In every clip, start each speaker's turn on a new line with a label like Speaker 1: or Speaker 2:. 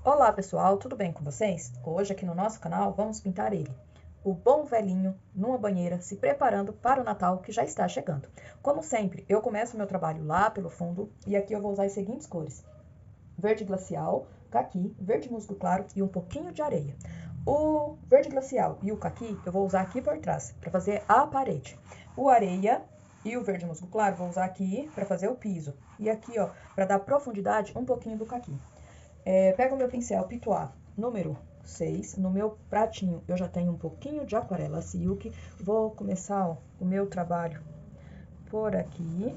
Speaker 1: Olá pessoal, tudo bem com vocês? Hoje aqui no nosso canal vamos pintar ele, o bom velhinho numa banheira se preparando para o Natal que já está chegando. Como sempre, eu começo meu trabalho lá pelo fundo e aqui eu vou usar as seguintes cores: verde glacial, caqui, verde musgo claro e um pouquinho de areia. O verde glacial e o caqui eu vou usar aqui por trás para fazer a parede. O areia e o verde musgo claro vou usar aqui para fazer o piso. E aqui, ó, para dar profundidade, um pouquinho do caqui. Pego o meu pincel Pitois número 6, no meu pratinho eu já tenho um pouquinho de aquarela silk, vou começar ó, o meu trabalho por aqui,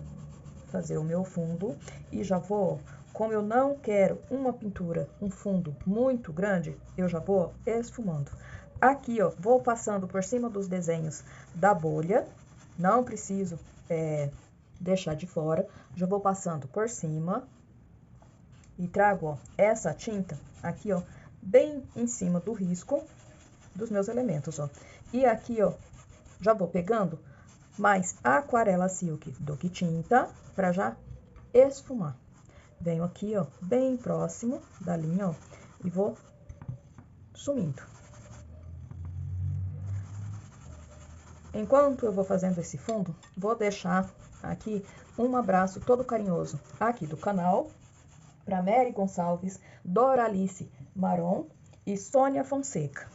Speaker 1: fazer o meu fundo e já vou, como eu não quero uma pintura, um fundo muito grande, eu já vou esfumando. Aqui ó, vou passando por cima dos desenhos da bolha, não preciso deixar de fora, já vou passando por cima. E trago, ó, essa tinta aqui, ó, bem em cima do risco dos meus elementos, ó. E aqui, ó, já vou pegando mais aquarela silk do que tinta para já esfumar. Venho aqui, ó, bem próximo da linha, ó, e vou sumindo. Enquanto eu vou fazendo esse fundo, vou deixar aqui um abraço todo carinhoso aqui do canal, para Mary Gonçalves, Doralice Maron e Sônia Fonseca.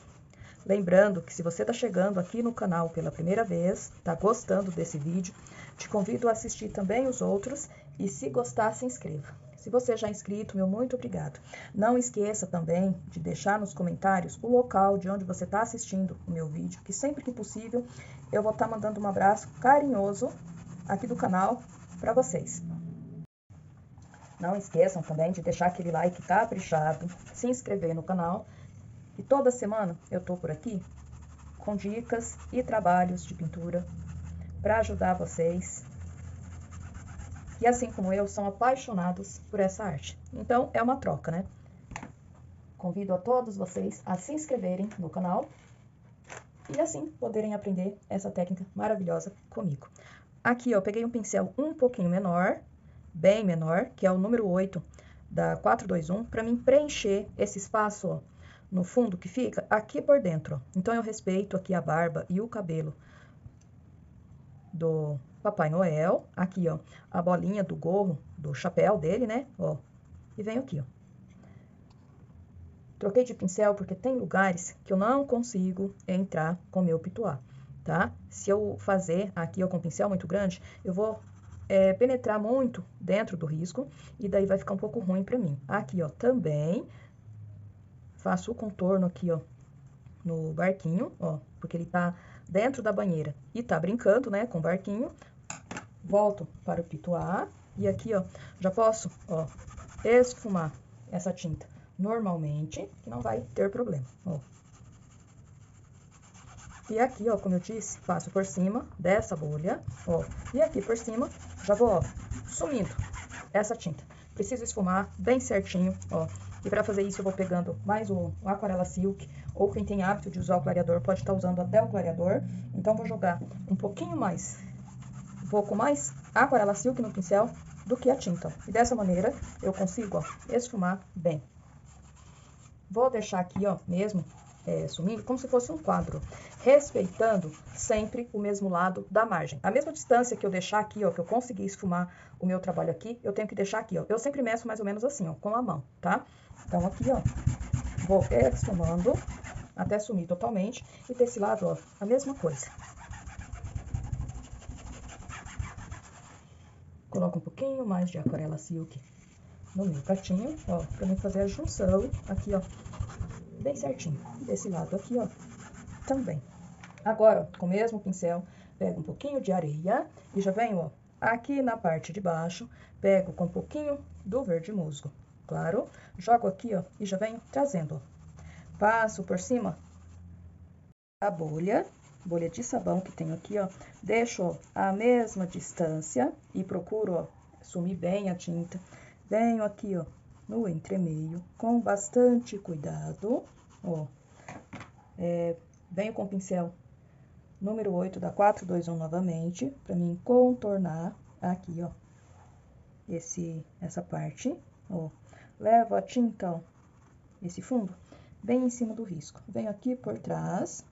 Speaker 1: Lembrando que se você está chegando aqui no canal pela primeira vez, está gostando desse vídeo, te convido a assistir também os outros e se gostar, se inscreva. Se você já é inscrito, meu muito obrigado. Não esqueça também de deixar nos comentários o local de onde você está assistindo o meu vídeo, que sempre que possível eu vou estar mandando um abraço carinhoso aqui do canal para vocês. Não esqueçam também de deixar aquele like caprichado, se inscrever no canal. E toda semana eu tô por aqui com dicas e trabalhos de pintura para ajudar vocês. E assim como eu, são apaixonados por essa arte. Então é uma troca, né? Convido a todos vocês a se inscreverem no canal e assim poderem aprender essa técnica maravilhosa comigo. Aqui, ó, eu peguei um pincel um pouquinho menor, bem menor, que é o número 8 da 421, para mim preencher esse espaço, ó, no fundo que fica aqui por dentro, ó. Então, eu respeito aqui a barba e o cabelo do Papai Noel. Aqui, ó, a bolinha do gorro, do chapéu dele, né, ó. E venho aqui, ó. Troquei de pincel porque tem lugares que eu não consigo entrar com o meu pituá, tá? Se eu fazer aqui, ó, com pincel muito grande, eu vou penetrar muito dentro do risco e daí vai ficar um pouco ruim pra mim. Aqui, ó, também faço o contorno aqui, ó, no barquinho, ó, porque ele tá dentro da banheira e tá brincando, né, com o barquinho. Volto para o pituá e aqui, ó, já posso, ó, esfumar essa tinta normalmente, que não vai ter problema, ó. E aqui, ó, como eu disse, passo por cima dessa bolha, ó, e aqui por cima já vou, ó, sumindo essa tinta. Preciso esfumar bem certinho, ó. E para fazer isso eu vou pegando mais o aquarela silk, ou quem tem hábito de usar o clareador pode estar usando até o clareador. Então vou jogar um pouco mais aquarela silk no pincel do que a tinta, ó. E dessa maneira eu consigo, ó, esfumar bem. Vou deixar aqui, ó, mesmo sumindo, como se fosse um quadro, respeitando sempre o mesmo lado da margem. A mesma distância que eu deixar aqui, ó, que eu consegui esfumar o meu trabalho aqui, eu tenho que deixar aqui, ó. Eu sempre meço mais ou menos assim, ó, com a mão, tá? Então, aqui, ó, vou esfumando até sumir totalmente. E desse lado, ó, a mesma coisa. Coloco um pouquinho mais de aquarela silk no meu pratinho, ó, pra mim fazer a junção aqui, ó, bem certinho. Desse lado aqui, ó, também. Agora, ó, com o mesmo pincel, pego um pouquinho de areia e já venho, ó, aqui na parte de baixo, pego com um pouquinho do verde musgo, claro, jogo aqui, ó, e já venho trazendo, ó. Passo por cima a bolha de sabão que tenho aqui, ó, deixo, ó, a mesma distância e procuro, ó, sumir bem a tinta. Venho aqui, ó, no entremeio, com bastante cuidado, ó, venho com o pincel número 8 da 421 novamente, para mim contornar aqui, ó, essa parte, ó. Levo a tinta, ó, esse fundo bem em cima do risco. Venho aqui por trás,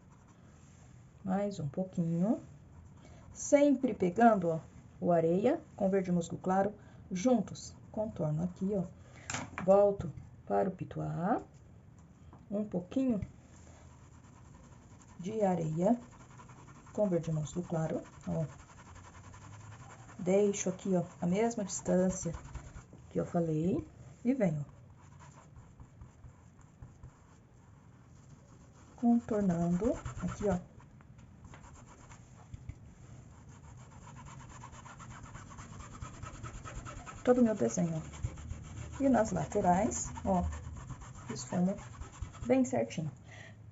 Speaker 1: mais um pouquinho, sempre pegando, ó, o areia com verde musgo claro juntos. Contorno aqui, ó, volto para o pituá, um pouquinho de areia com verde musgo claro, ó. Deixo aqui, ó, a mesma distância que eu falei e venho contornando aqui, ó. Todo o meu desenho. E nas laterais, ó, esfumo bem certinho.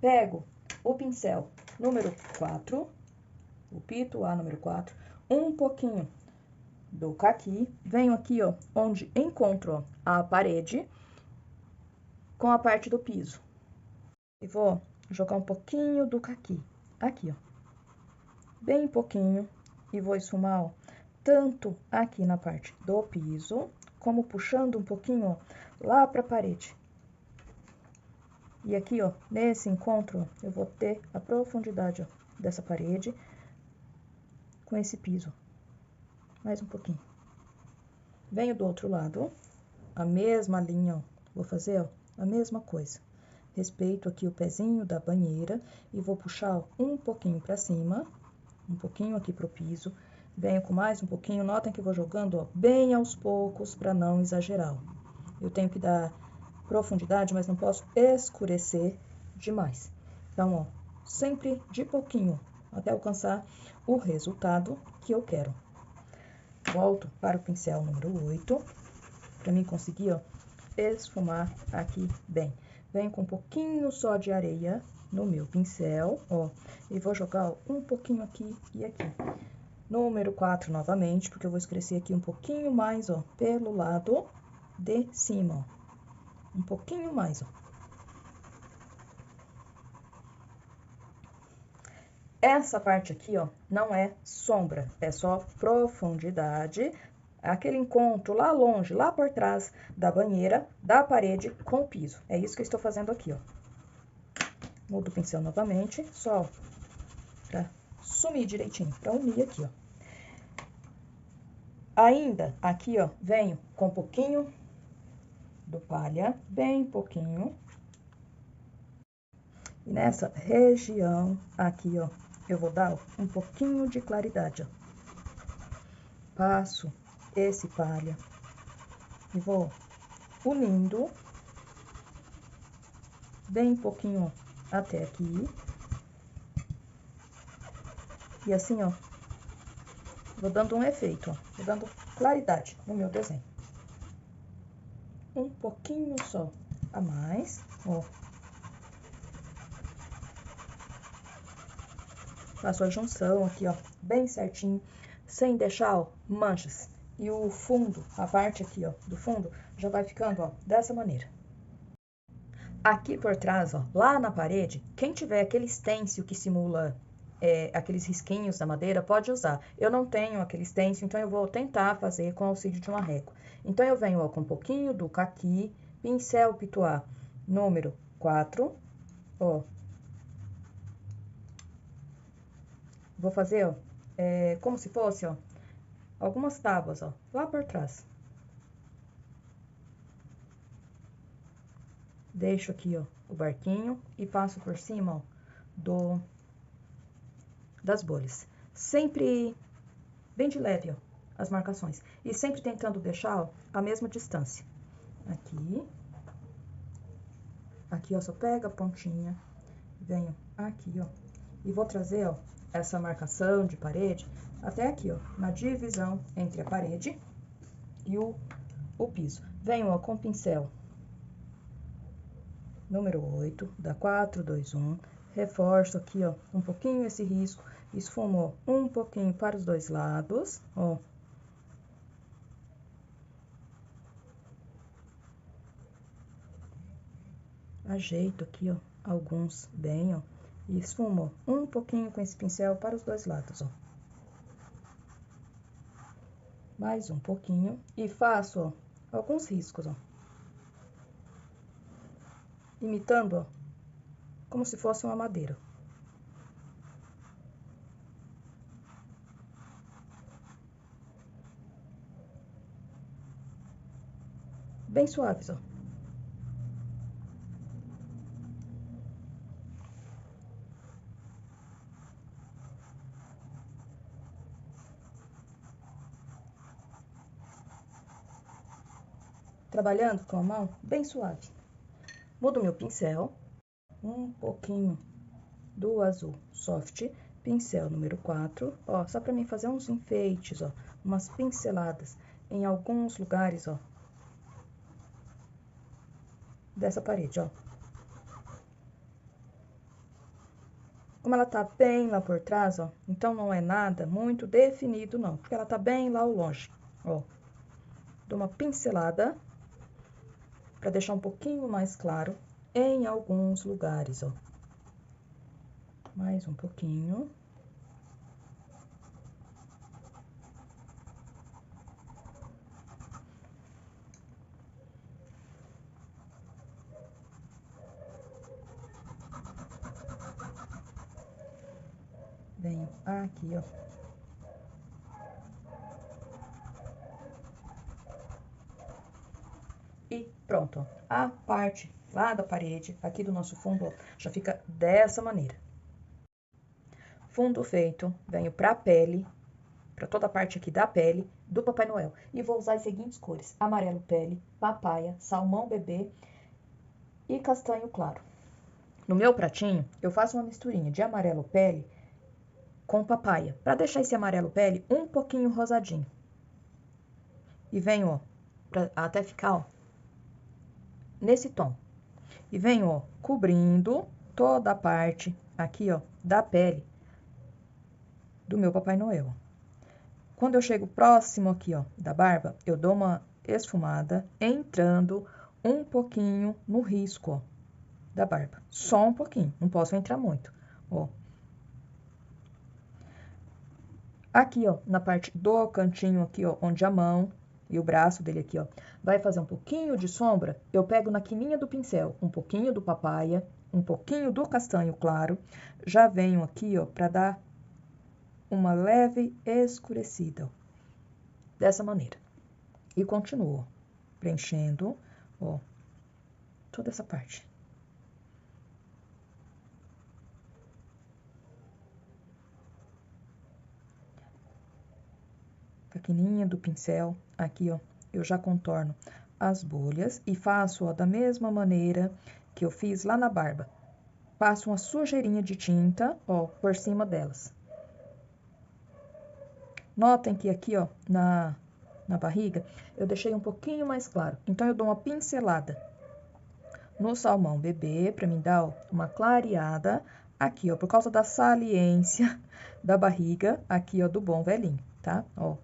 Speaker 1: Pego o pincel número 4, o pituá número 4, um pouquinho do caqui, venho aqui, ó, onde encontro, ó, a parede com a parte do piso. E vou jogar um pouquinho do caqui aqui, ó, bem pouquinho, e vou esfumar, ó, tanto aqui na parte do piso, como puxando um pouquinho, ó, lá pra parede. E aqui, ó, nesse encontro, ó, eu vou ter a profundidade, ó, dessa parede com esse piso. Mais um pouquinho. Venho do outro lado, a mesma linha, ó, vou fazer, ó, a mesma coisa. Respeito aqui o pezinho da banheira e vou puxar, ó, um pouquinho pra cima, um pouquinho aqui pro piso. Venho com mais um pouquinho, notem que eu vou jogando, ó, bem aos poucos pra não exagerar, ó. Eu tenho que dar profundidade, mas não posso escurecer demais. Então, ó, sempre de pouquinho, até alcançar o resultado que eu quero. Volto para o pincel número 8, para mim conseguir, ó, esfumar aqui bem. Venho com um pouquinho só de areia no meu pincel, ó, e vou jogar, ó, um pouquinho aqui e aqui. Número 4 novamente, porque eu vou escurecer aqui um pouquinho mais, ó, pelo lado de cima, ó. Um pouquinho mais, ó. Essa parte aqui, ó, não é sombra, é só profundidade, aquele encontro lá longe, lá por trás da banheira, da parede com o piso. É isso que eu estou fazendo aqui, ó. Mudo o pincel novamente, só pra sumir direitinho, pra unir aqui, ó. Ainda aqui, ó, venho com um pouquinho do palha, bem pouquinho. E nessa região aqui, ó, eu vou dar, ó, um pouquinho de claridade, ó. Passo esse palha e vou unindo bem pouquinho até aqui. E assim, ó, vou dando um efeito, ó, vou dando claridade no meu desenho. Um pouquinho só a mais, ó. Faço a junção aqui, ó, bem certinho, sem deixar, ó, manchas. E o fundo, a parte aqui, ó, do fundo, já vai ficando, ó, dessa maneira. Aqui por trás, ó, lá na parede, quem tiver aquele stencil que simula aqueles risquinhos da madeira, pode usar. Eu não tenho aquele stencil, então eu vou tentar fazer com auxílio de uma régua. Então, eu venho, ó, com um pouquinho do caqui, pincel pituá número 4, ó. Vou fazer, ó, como se fosse, ó, algumas tábuas, ó, lá por trás. Deixo aqui, ó, o barquinho e passo por cima, ó, das bolhas. Sempre bem de leve, ó, as marcações. E sempre tentando deixar, ó, a mesma distância. Aqui. Aqui, ó, só pega a pontinha, venho aqui, ó, e vou trazer, ó, essa marcação de parede até aqui, ó, na divisão entre a parede e o piso. Venho, ó, com o pincel número 8, da 4, 2, 1, reforço aqui, ó, um pouquinho esse risco, esfumo um pouquinho para os dois lados, ó. Ajeito aqui, ó, alguns bem, ó, e esfumo um pouquinho com esse pincel para os dois lados, ó. Mais um pouquinho e faço, ó, alguns riscos, ó. imitando, ó, como se fosse uma madeira. Bem suaves, ó. Trabalhando com a mão bem suave. Mudo meu pincel, um pouquinho do azul soft, pincel número 4, ó, só pra mim fazer uns enfeites, ó, umas pinceladas em alguns lugares, ó, dessa parede, ó. Como ela tá bem lá por trás, ó, então não é nada muito definido, não, porque ela tá bem lá ao longe, ó. Dou uma pincelada para deixar um pouquinho mais claro em alguns lugares, ó. Mais um pouquinho. Venho aqui, ó. E pronto, ó. A parte lá da parede, aqui do nosso fundo, ó, já fica dessa maneira. Fundo feito, venho pra pele, pra toda a parte aqui da pele do Papai Noel. E vou usar as seguintes cores: amarelo pele, papaya, salmão bebê e castanho claro. No meu pratinho, eu faço uma misturinha de amarelo pele com papaya, para deixar esse amarelo pele um pouquinho rosadinho. E venho, ó, até ficar, ó, nesse tom. E venho, ó, cobrindo toda a parte aqui, ó, da pele do meu Papai Noel. Quando eu chego próximo aqui, ó, da barba, eu dou uma esfumada, entrando um pouquinho no risco, ó, da barba. Só um pouquinho, não posso entrar muito, ó. Aqui, ó, na parte do cantinho aqui, ó, onde a mão e o braço dele aqui, ó, vai fazer um pouquinho de sombra, eu pego na quininha do pincel um pouquinho do papaya, um pouquinho do castanho claro, já venho aqui, ó, pra dar uma leve escurecida, ó, dessa maneira. E continuo, ó, preenchendo, ó, toda essa parte. Com a quininha do pincel, aqui, ó, eu já contorno as bolhas e faço, ó, da mesma maneira que eu fiz lá na barba. Passo uma sujeirinha de tinta, ó, por cima delas. Notem que aqui, ó, na barriga, eu deixei um pouquinho mais claro. Então, eu dou uma pincelada no salmão bebê, pra me dar, ó, uma clareada. Aqui, ó, por causa da saliência da barriga, aqui, ó, do bom velhinho, tá? Ó,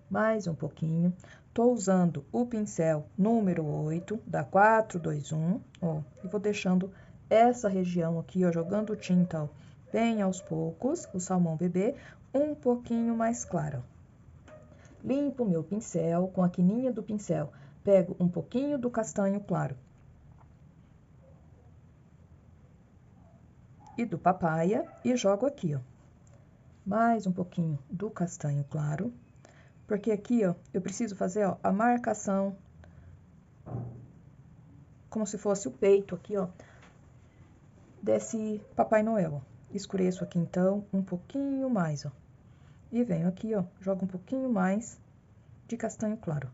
Speaker 1: mais um pouquinho. Tô usando o pincel número 8, da 421, ó, e vou deixando essa região aqui, ó, jogando tinta, ó, bem aos poucos, o salmão bebê, um pouquinho mais claro. Limpo meu pincel com a quininha do pincel, pego um pouquinho do castanho claro e do papaya e jogo aqui, ó, mais um pouquinho do castanho claro, porque aqui, ó, eu preciso fazer, ó, a marcação como se fosse o peito aqui, ó, desse Papai Noel, ó. Escureço aqui, então, um pouquinho mais, ó. E venho aqui, ó, jogo um pouquinho mais de castanho claro.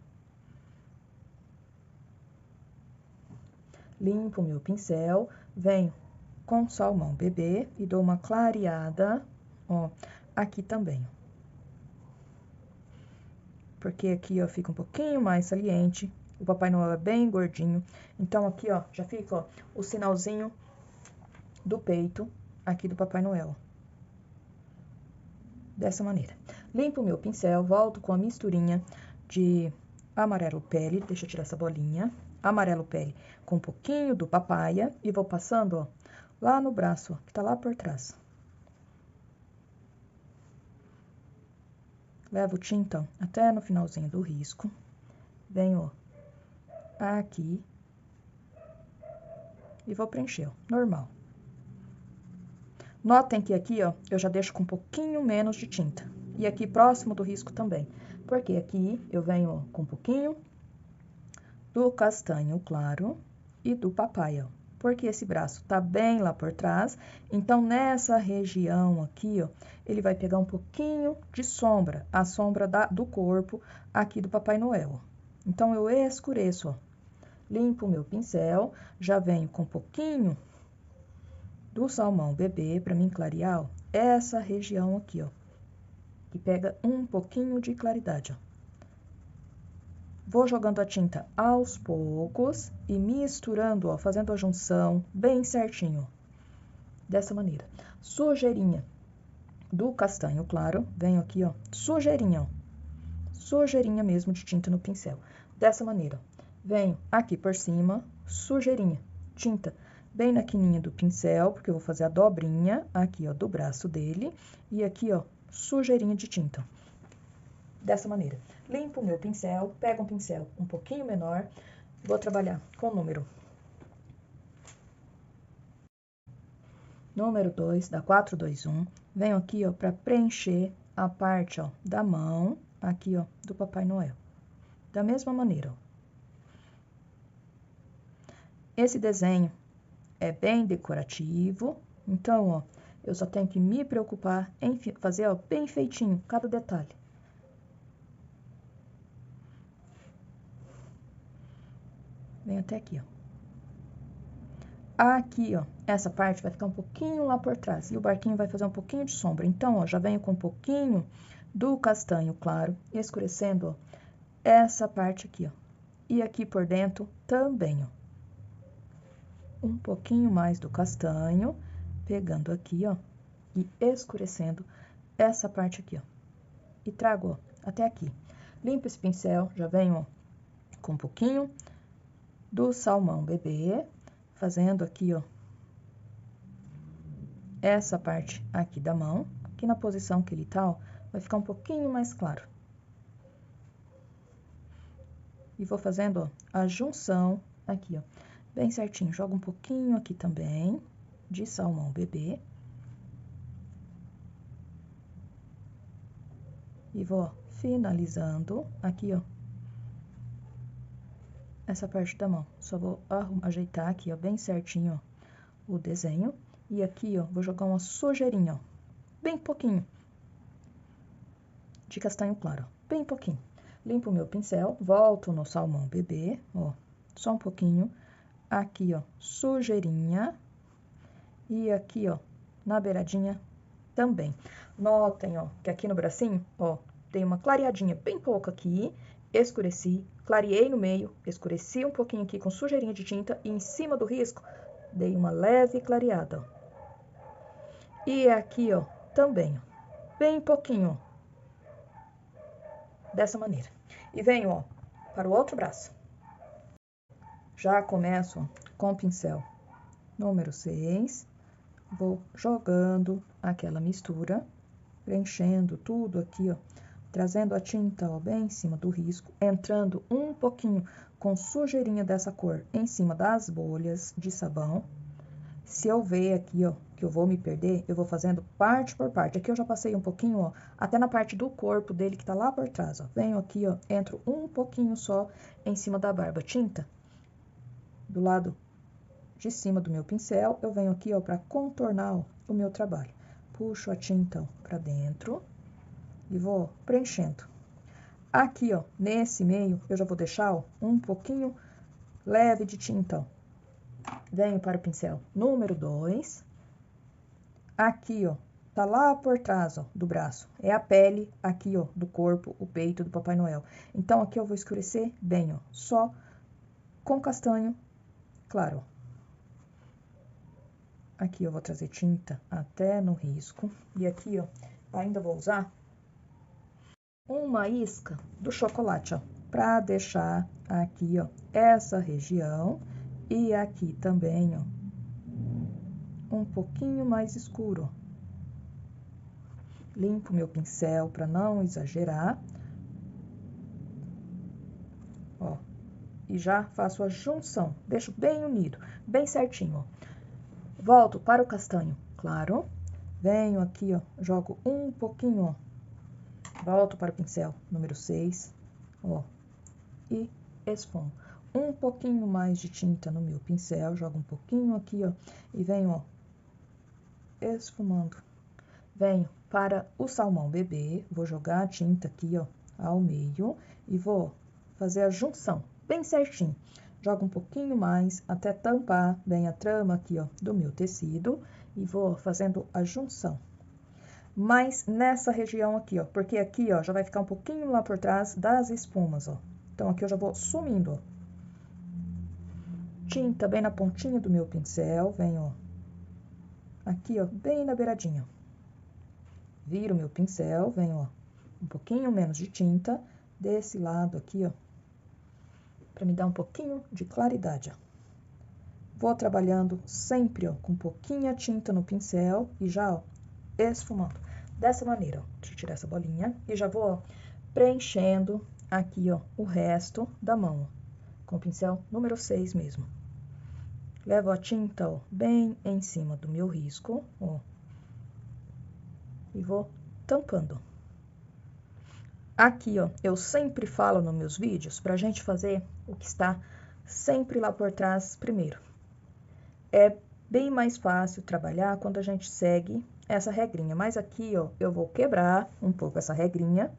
Speaker 1: Limpo meu pincel, venho com salmão bebê e dou uma clareada, ó, aqui também. Porque aqui, ó, fica um pouquinho mais saliente. O Papai Noel é bem gordinho. Então, aqui, ó, já fica, ó, o sinalzinho do peito aqui do Papai Noel. Dessa maneira. Limpo o meu pincel, volto com a misturinha de amarelo pele, deixa eu tirar essa bolinha, amarelo pele com um pouquinho do papaya e vou passando, ó, lá no braço, ó, que tá lá por trás. Levo tinta, ó, até no finalzinho do risco, venho, ó, aqui e vou preencher, ó, normal. Notem que aqui, ó, eu já deixo com um pouquinho menos de tinta. E aqui próximo do risco também. Porque aqui eu venho ó, com um pouquinho do castanho claro e do papai, ó. Porque esse braço tá bem lá por trás, então nessa região aqui, ó, ele vai pegar um pouquinho de sombra, a sombra do corpo aqui do Papai Noel, ó. Então eu escureço, ó. Limpo o meu pincel, já venho com um pouquinho do salmão bebê para mim clarear, ó, essa região aqui, ó, que pega um pouquinho de claridade, ó. Vou jogando a tinta aos poucos e misturando, ó, fazendo a junção bem certinho, dessa maneira. Sujeirinha do castanho claro, venho aqui, ó, sujeirinha, ó, sujeirinha mesmo de tinta no pincel, dessa maneira. Venho aqui por cima, sujeirinha, tinta bem na quininha do pincel, porque eu vou fazer a dobrinha aqui, ó, do braço dele, e aqui, ó, sujeirinha de tinta. Dessa maneira. Limpo o meu pincel, pego um pincel um pouquinho menor, vou trabalhar com o número 2 da 421, venho aqui, ó, para preencher a parte, ó, da mão, aqui, ó, do Papai Noel. Da mesma maneira, ó. Esse desenho é bem decorativo, então, ó, eu só tenho que me preocupar em fazer, ó, bem feitinho cada detalhe. Vem até aqui, ó. Aqui, ó, essa parte vai ficar um pouquinho lá por trás e o barquinho vai fazer um pouquinho de sombra. Então, ó, já venho com um pouquinho do castanho claro, escurecendo, ó, essa parte aqui, ó. E aqui por dentro também, ó. Um pouquinho mais do castanho, pegando aqui, ó, e escurecendo essa parte aqui, ó. E trago, ó, até aqui. Limpo esse pincel, já venho, ó, com um pouquinho do salmão bebê, fazendo aqui, ó, essa parte aqui da mão, que na posição que ele tá, ó, vai ficar um pouquinho mais claro. E vou fazendo, ó, a junção aqui, ó, bem certinho. Jogo um pouquinho aqui também de salmão bebê. E vou, ó, finalizando aqui, ó, essa parte da mão. Só vou ajeitar aqui, ó, bem certinho, ó, o desenho. E aqui, ó, vou jogar uma sujeirinha, ó, bem pouquinho de castanho claro, ó, bem pouquinho. Limpo o meu pincel, volto no salmão bebê, ó, só um pouquinho. Aqui, ó, sujeirinha. E aqui, ó, na beiradinha também. Notem, ó, que aqui no bracinho, ó, tem uma clareadinha bem pouco aqui, escureci, clareei no meio, escureci um pouquinho aqui com sujeirinha de tinta e em cima do risco dei uma leve clareada, ó. E aqui, ó, também, ó, bem pouquinho, ó, dessa maneira. E venho, ó, para o outro braço. Já começo, ó, com o pincel número 6, vou jogando aquela mistura, preenchendo tudo aqui, ó, trazendo a tinta, ó, bem em cima do risco, entrando um pouquinho com sujeirinha dessa cor em cima das bolhas de sabão. Se eu ver aqui, ó, que eu vou me perder, eu vou fazendo parte por parte. Aqui eu já passei um pouquinho, ó, até na parte do corpo dele que tá lá por trás, ó. Venho aqui, ó, entro um pouquinho só em cima da barba. Tinta do lado de cima do meu pincel, eu venho aqui, ó, pra contornar, ó, o meu trabalho. Puxo a tinta, ó, pra dentro e vou preenchendo. Aqui, ó, nesse meio, eu já vou deixar, ó, um pouquinho leve de tinta, ó. Venho para o pincel número 2. Aqui, ó, tá lá por trás, ó, do braço. É a pele aqui, ó, do corpo, o peito do Papai Noel. Então, aqui eu vou escurecer bem, ó, só com castanho claro, ó. Aqui eu vou trazer tinta até no risco. E aqui, ó, ainda vou usar uma isca do chocolate, ó, pra deixar aqui, ó, essa região e aqui também, ó, um pouquinho mais escuro. Limpo meu pincel para não exagerar. Ó, e já faço a junção. Deixo bem unido, bem certinho, ó. Volto para o castanho claro, venho aqui, ó, jogo um pouquinho, ó. Volto para o pincel número 6, ó, e esfumo. Um pouquinho mais de tinta no meu pincel, jogo um pouquinho aqui, ó, e venho, ó, esfumando. Venho para o salmão bebê, vou jogar a tinta aqui, ó, ao meio, e vou fazer a junção, bem certinho. Jogo um pouquinho mais, até tampar bem a trama aqui, ó, do meu tecido, e vou fazendo a junção. Mas nessa região aqui, ó, porque aqui, ó, já vai ficar um pouquinho lá por trás das espumas, ó. Então, aqui eu já vou sumindo, ó. Tinta bem na pontinha do meu pincel, venho, ó, aqui, ó, bem na beiradinha. Viro meu pincel, venho, ó, um pouquinho menos de tinta desse lado aqui, ó, pra me dar um pouquinho de claridade, ó. Vou trabalhando sempre, ó, com pouquinha tinta no pincel e já, ó, esfumando. Dessa maneira, ó, deixa eu tirar essa bolinha e já vou, ó, preenchendo aqui, ó, o resto da mão, ó, com o pincel número 6 mesmo. Levo a tinta, ó, bem em cima do meu risco, ó, e vou tampando. Aqui, ó, eu sempre falo nos meus vídeos pra gente fazer o que está sempre lá por trás primeiro. É bem mais fácil trabalhar quando a gente segue essa regrinha, mas aqui, ó, eu vou quebrar um pouco essa regrinha,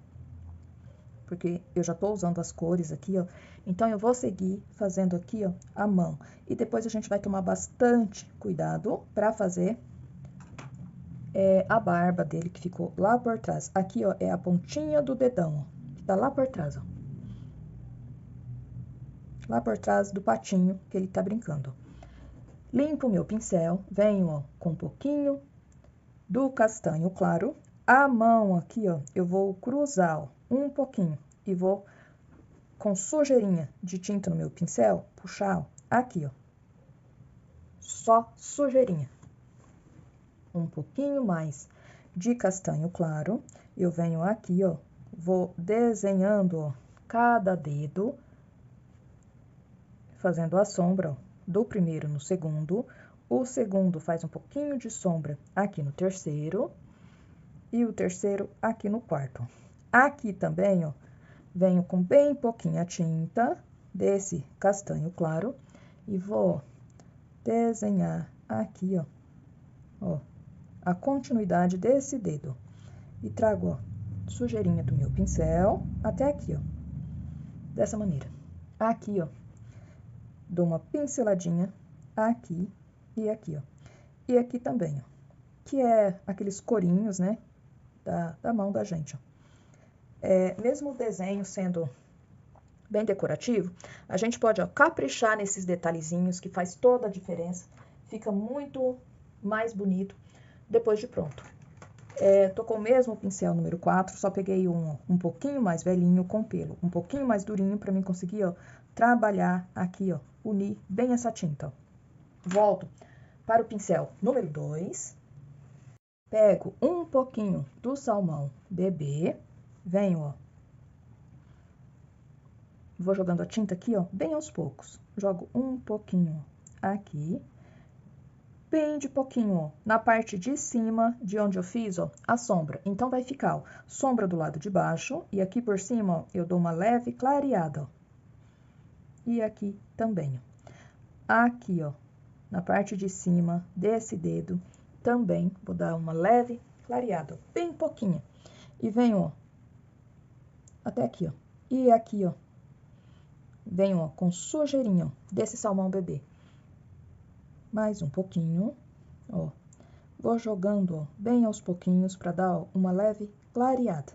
Speaker 1: porque eu já tô usando as cores aqui, ó, então eu vou seguir fazendo aqui, ó, a mão, e depois a gente vai tomar bastante cuidado pra fazer a barba dele, que ficou lá por trás. Aqui, ó, é a pontinha do dedão, ó, que tá lá por trás, ó, lá por trás do patinho que ele tá brincando. Limpo o meu pincel, venho, ó, com um pouquinho do castanho claro. A mão aqui, ó, eu vou cruzar, ó, um pouquinho e vou com sujeirinha de tinta no meu pincel, puxar, ó, aqui, ó, só sujeirinha. Um pouquinho mais de castanho claro, eu venho aqui, ó, vou desenhando, ó, cada dedo, fazendo a sombra, ó, do primeiro no segundo. O segundo faz um pouquinho de sombra aqui no terceiro e o terceiro aqui no quarto. Aqui também, ó, venho com bem pouquinha tinta desse castanho claro e vou desenhar aqui, ó, a continuidade desse dedo. E trago, ó, sujeirinha do meu pincel até aqui, ó, dessa maneira. Aqui, ó, dou uma pinceladinha aqui e aqui, ó. E aqui também, ó, que é aqueles corinhos, né, da mão da gente, ó. Mesmo o desenho sendo bem decorativo, a gente pode, ó, caprichar nesses detalhezinhos que faz toda a diferença. Fica muito mais bonito depois de pronto. Tô com o mesmo pincel número 4, só peguei um pouquinho mais velhinho com pelo, um pouquinho mais durinho para mim conseguir, ó, trabalhar aqui, ó, unir bem essa tinta, ó. Volto para o pincel número 2, pego um pouquinho do salmão bebê, venho, ó, vou jogando a tinta aqui, ó, bem aos poucos. Jogo um pouquinho aqui, bem de pouquinho, ó, na parte de cima de onde eu fiz, ó, a sombra. Então, vai ficar, ó, sombra do lado de baixo e aqui por cima, ó, eu dou uma leve clareada, ó. E aqui também, ó. Aqui, ó, na parte de cima desse dedo, também vou dar uma leve clareada, ó, bem pouquinho. E venho, ó, até aqui, ó. E aqui, ó, venho, ó, com sujeirinha, ó, desse salmão bebê. Mais um pouquinho, ó. Vou jogando, ó, bem aos pouquinhos para dar, ó, uma leve clareada.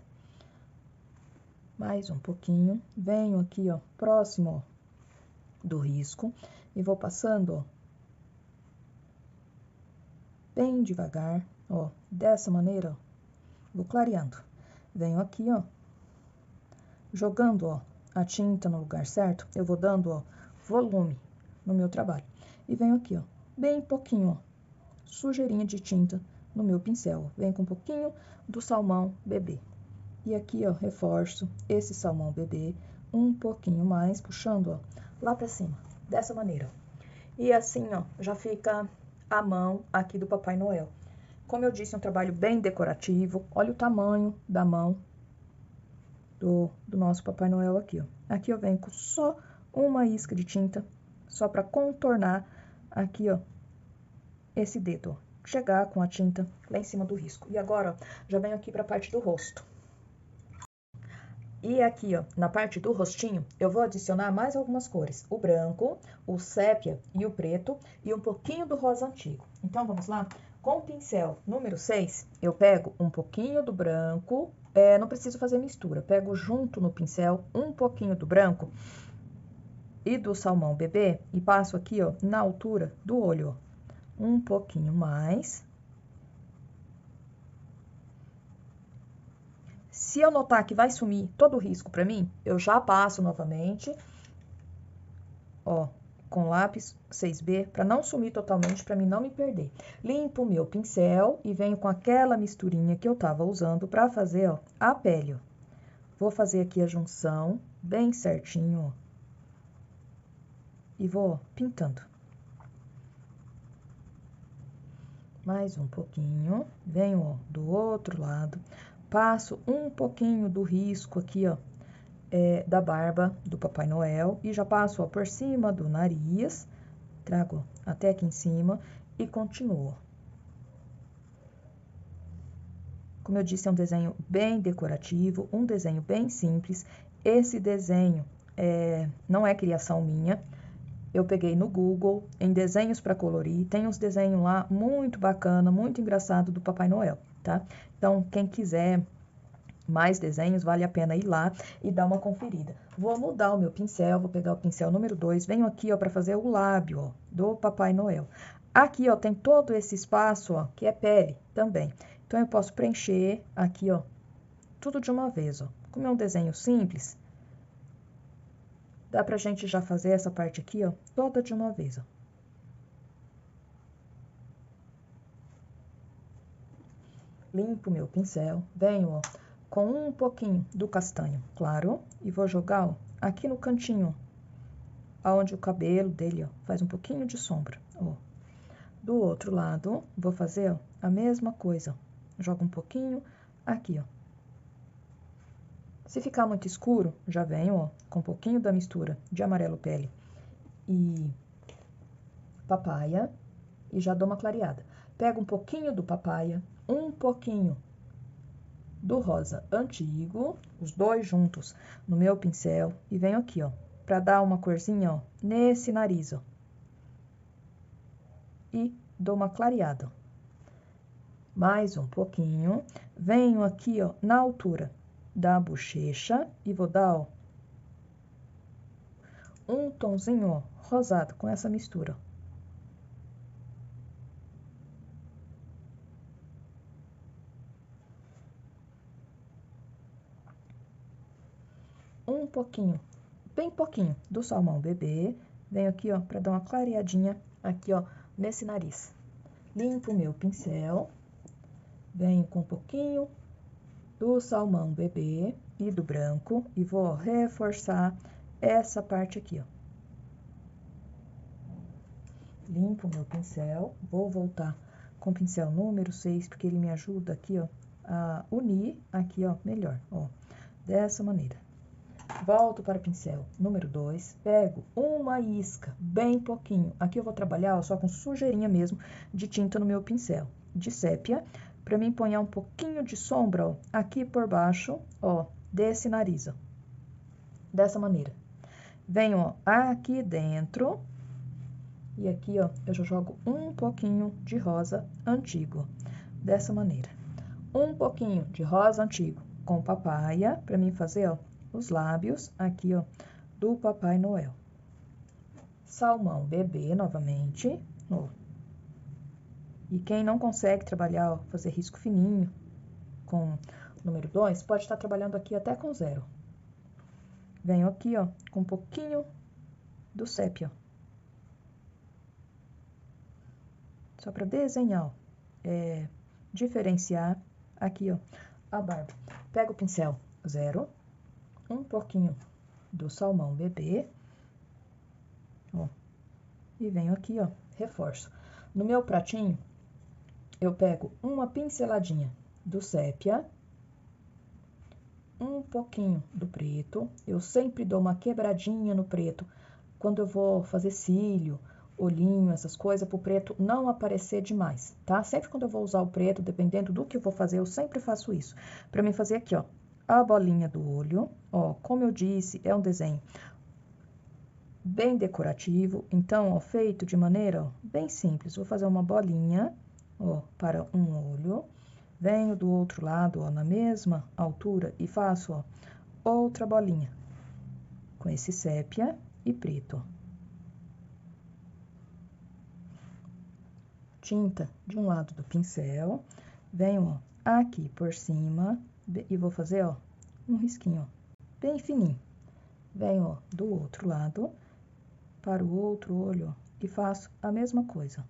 Speaker 1: Mais um pouquinho. Venho aqui, ó, próximo, ó, do risco e vou passando, ó, bem devagar, ó, dessa maneira, ó, vou clareando. Venho aqui, ó, jogando, ó, a tinta no lugar certo, eu vou dando, ó, volume no meu trabalho. E venho aqui, ó, bem pouquinho, ó, sujeirinha de tinta no meu pincel. Venho com um pouquinho do salmão bebê. E aqui, ó, reforço esse salmão bebê um pouquinho mais, puxando, ó, lá pra cima, dessa maneira. E assim, ó, já fica a mão aqui do Papai Noel. Como eu disse, é um trabalho bem decorativo. Olha o tamanho da mão do nosso Papai Noel aqui, ó. Aqui eu venho com só uma isca de tinta, só pra contornar aqui, ó, esse dedo, ó. Chegar com a tinta lá em cima do risco. E agora, ó, já venho aqui pra parte do rosto. E aqui, ó, na parte do rostinho, eu vou adicionar mais algumas cores. O branco, o sépia e o preto e um pouquinho do rosa antigo. Então, vamos lá? Com o pincel número 6, eu pego um pouquinho do branco, não preciso fazer mistura. Pego junto no pincel um pouquinho do branco e do salmão bebê e passo aqui, ó, na altura do olho, ó, um pouquinho mais. Se eu notar que vai sumir todo o risco pra mim, eu já passo novamente, ó, com lápis 6B, pra não sumir totalmente, pra mim não me perder. Limpo o meu pincel e venho com aquela misturinha que eu tava usando pra fazer, ó, a pele, ó. Vou fazer aqui a junção bem certinho, ó. E vou, ó, pintando. Mais um pouquinho, venho, ó, do outro lado. Passo um pouquinho do risco aqui, ó, da barba do Papai Noel. E já passo, ó, por cima do nariz. Trago até aqui em cima e continuo. Como eu disse, é um desenho bem decorativo, um desenho bem simples. Esse desenho não é criação minha. Eu peguei no Google, em desenhos para colorir. Tem uns desenhos lá muito bacana, muito engraçado do Papai Noel, tá? Então, quem quiser mais desenhos, vale a pena ir lá e dar uma conferida. Vou mudar o meu pincel, vou pegar o pincel número 2, venho aqui, ó, para fazer o lábio, ó, do Papai Noel. Aqui, ó, tem todo esse espaço, ó, que é pele também. Então, eu posso preencher aqui, ó, tudo de uma vez, ó. Como é um desenho simples, dá pra gente já fazer essa parte aqui, ó, toda de uma vez, ó. Limpo meu pincel, venho, ó, com um pouquinho do castanho claro e vou jogar, ó, aqui no cantinho, aonde o cabelo dele, ó, faz um pouquinho de sombra, ó. Do outro lado, vou fazer, ó, a mesma coisa, ó. Jogo um pouquinho aqui, ó. Se ficar muito escuro, já venho, ó, com um pouquinho da mistura de amarelo pele e papaya e já dou uma clareada. Pego um pouquinho do papaya, um pouquinho do rosa antigo, os dois juntos no meu pincel e venho aqui, ó, pra dar uma corzinha, ó, nesse nariz, ó. E dou uma clareada, ó. Mais um pouquinho, venho aqui, ó, na altura da bochecha e vou dar, ó, um tonzinho, ó, rosado com essa mistura, ó. Um pouquinho, bem pouquinho do salmão bebê. Venho aqui, ó, pra dar uma clareadinha aqui, ó, nesse nariz. Limpo o meu pincel. Venho com um pouquinho do salmão bebê e do branco e vou reforçar essa parte aqui, ó. Limpo o meu pincel. Vou voltar com o pincel número 6, porque ele me ajuda aqui, ó, a unir aqui, ó, melhor, ó, dessa maneira. Volto para o pincel número 2, pego uma isca, bem pouquinho. Aqui eu vou trabalhar, ó, só com sujeirinha mesmo de tinta no meu pincel de sépia, para mim ponhar um pouquinho de sombra, ó, aqui por baixo, ó, desse nariz, ó. Dessa maneira. Venho, ó, aqui dentro e aqui, ó, eu já jogo um pouquinho de rosa antigo, dessa maneira. Um pouquinho de rosa antigo com papaya, para mim fazer, ó, os lábios aqui, ó, do Papai Noel. Salmão bebê novamente, ó. E quem não consegue trabalhar, ó, fazer risco fininho com número 2, pode estar trabalhando aqui até com 0. Venho aqui, ó, com um pouquinho do sépia, ó. Só para desenhar, ó, diferenciar aqui, ó, a barba. Pego o pincel 0, um pouquinho do salmão bebê ó. E venho aqui, ó, reforço. No meu pratinho, eu pego uma pinceladinha do sépia, um pouquinho do preto. Eu sempre dou uma quebradinha no preto quando eu vou fazer cílio, olhinho, essas coisas, pro preto não aparecer demais, tá? Sempre quando eu vou usar o preto, dependendo do que eu vou fazer, eu sempre faço isso. Pra mim fazer aqui, ó, a bolinha do olho, ó, como eu disse, é um desenho bem decorativo, então, ó, feito de maneira, ó, bem simples. Vou fazer uma bolinha, ó, para um olho. Venho do outro lado, ó, na mesma altura e faço, ó, outra bolinha com esse sépia e preto, ó. Tinta de um lado do pincel, venho, ó, aqui por cima e vou fazer, ó, um risquinho, ó, bem fininho. Venho, ó, do outro lado para o outro olho, ó, e faço a mesma coisa.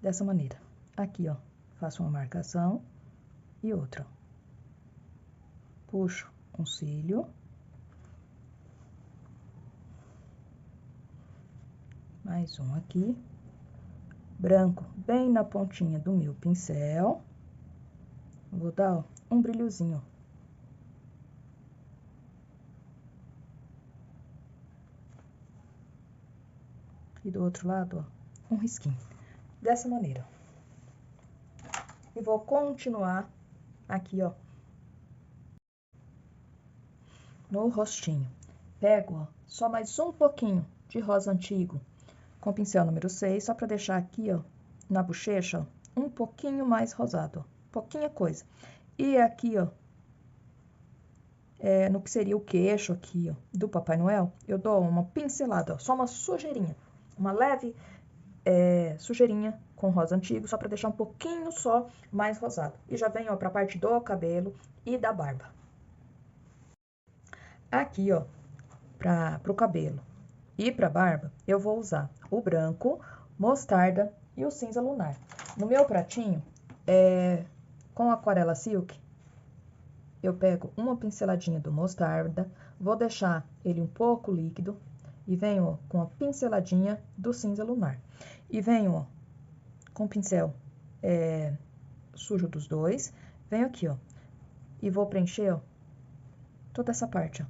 Speaker 1: Dessa maneira. Aqui, ó, faço uma marcação e outra. Puxo um cílio. Mais um aqui. Branco bem na pontinha do meu pincel. Vou dar, ó, um brilhozinho. E do outro lado, ó, um risquinho. Dessa maneira. E vou continuar aqui, ó, no rostinho. Pego, ó, só mais um pouquinho de rosa antigo com o pincel número 6, só pra deixar aqui, ó, na bochecha, ó, um pouquinho mais rosado, ó, pouquinha coisa. E aqui, ó, no que seria o queixo aqui, ó, do Papai Noel, eu dou uma pincelada, ó, só uma sujeirinha, uma leve sujeirinha com rosa antigo, só pra deixar um pouquinho só mais rosado. E já vem, ó, pra parte do cabelo e da barba. Aqui, ó, pro cabelo e pra barba, eu vou usar o branco, mostarda e o cinza lunar. No meu pratinho, com aquarela silk, eu pego uma pinceladinha do mostarda, vou deixar ele um pouco líquido e venho, ó, com a pinceladinha do cinza lunar. E venho, ó, com o pincel sujo dos dois, venho aqui, ó, e vou preencher, ó, toda essa parte, ó.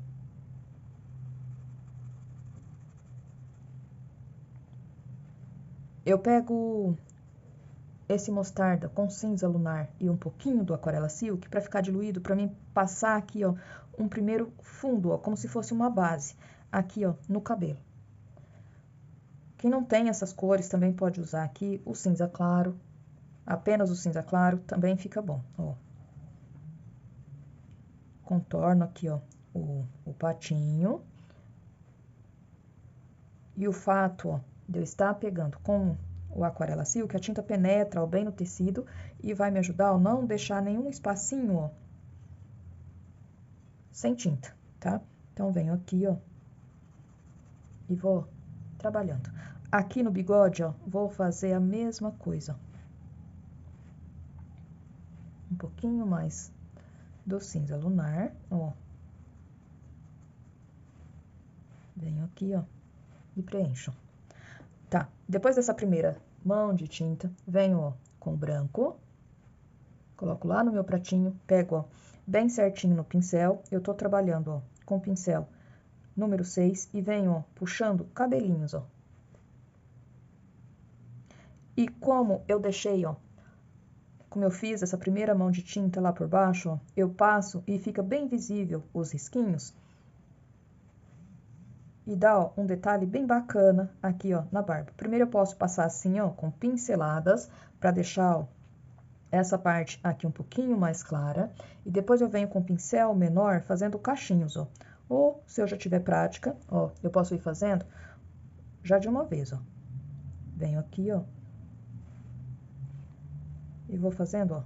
Speaker 1: Eu pego esse mostarda com cinza lunar e um pouquinho do aquarela silk para ficar diluído, para mim passar aqui, ó, um primeiro fundo, ó, como se fosse uma base, aqui, ó, no cabelo. Quem não tem essas cores também pode usar aqui o cinza claro, apenas o cinza claro também fica bom, ó. Contorno aqui, ó, o patinho. E o fato, ó, de eu estar pegando com o aquarela silk, a tinta penetra, ó, bem no tecido e vai me ajudar a não deixar nenhum espacinho, ó, sem tinta, tá? Então, venho aqui, ó, e vou trabalhando. Aqui no bigode, ó, vou fazer a mesma coisa. Um pouquinho mais do cinza lunar, ó. Venho aqui, ó, e preencho. Tá, depois dessa primeira mão de tinta, venho, ó, com branco, coloco lá no meu pratinho, pego, ó, bem certinho no pincel, eu tô trabalhando, ó, com o pincel número 6 e venho, ó, puxando cabelinhos, ó. E como eu deixei, ó, como eu fiz essa primeira mão de tinta lá por baixo, ó, eu passo e fica bem visível os risquinhos. E dá, ó, um detalhe bem bacana aqui, ó, na barba. Primeiro eu posso passar assim, ó, com pinceladas, pra deixar, ó, essa parte aqui um pouquinho mais clara. E depois eu venho com o pincel menor fazendo cachinhos, ó. Ou, se eu já tiver prática, ó, eu posso ir fazendo já de uma vez, ó. Venho aqui, ó. E vou fazendo, ó,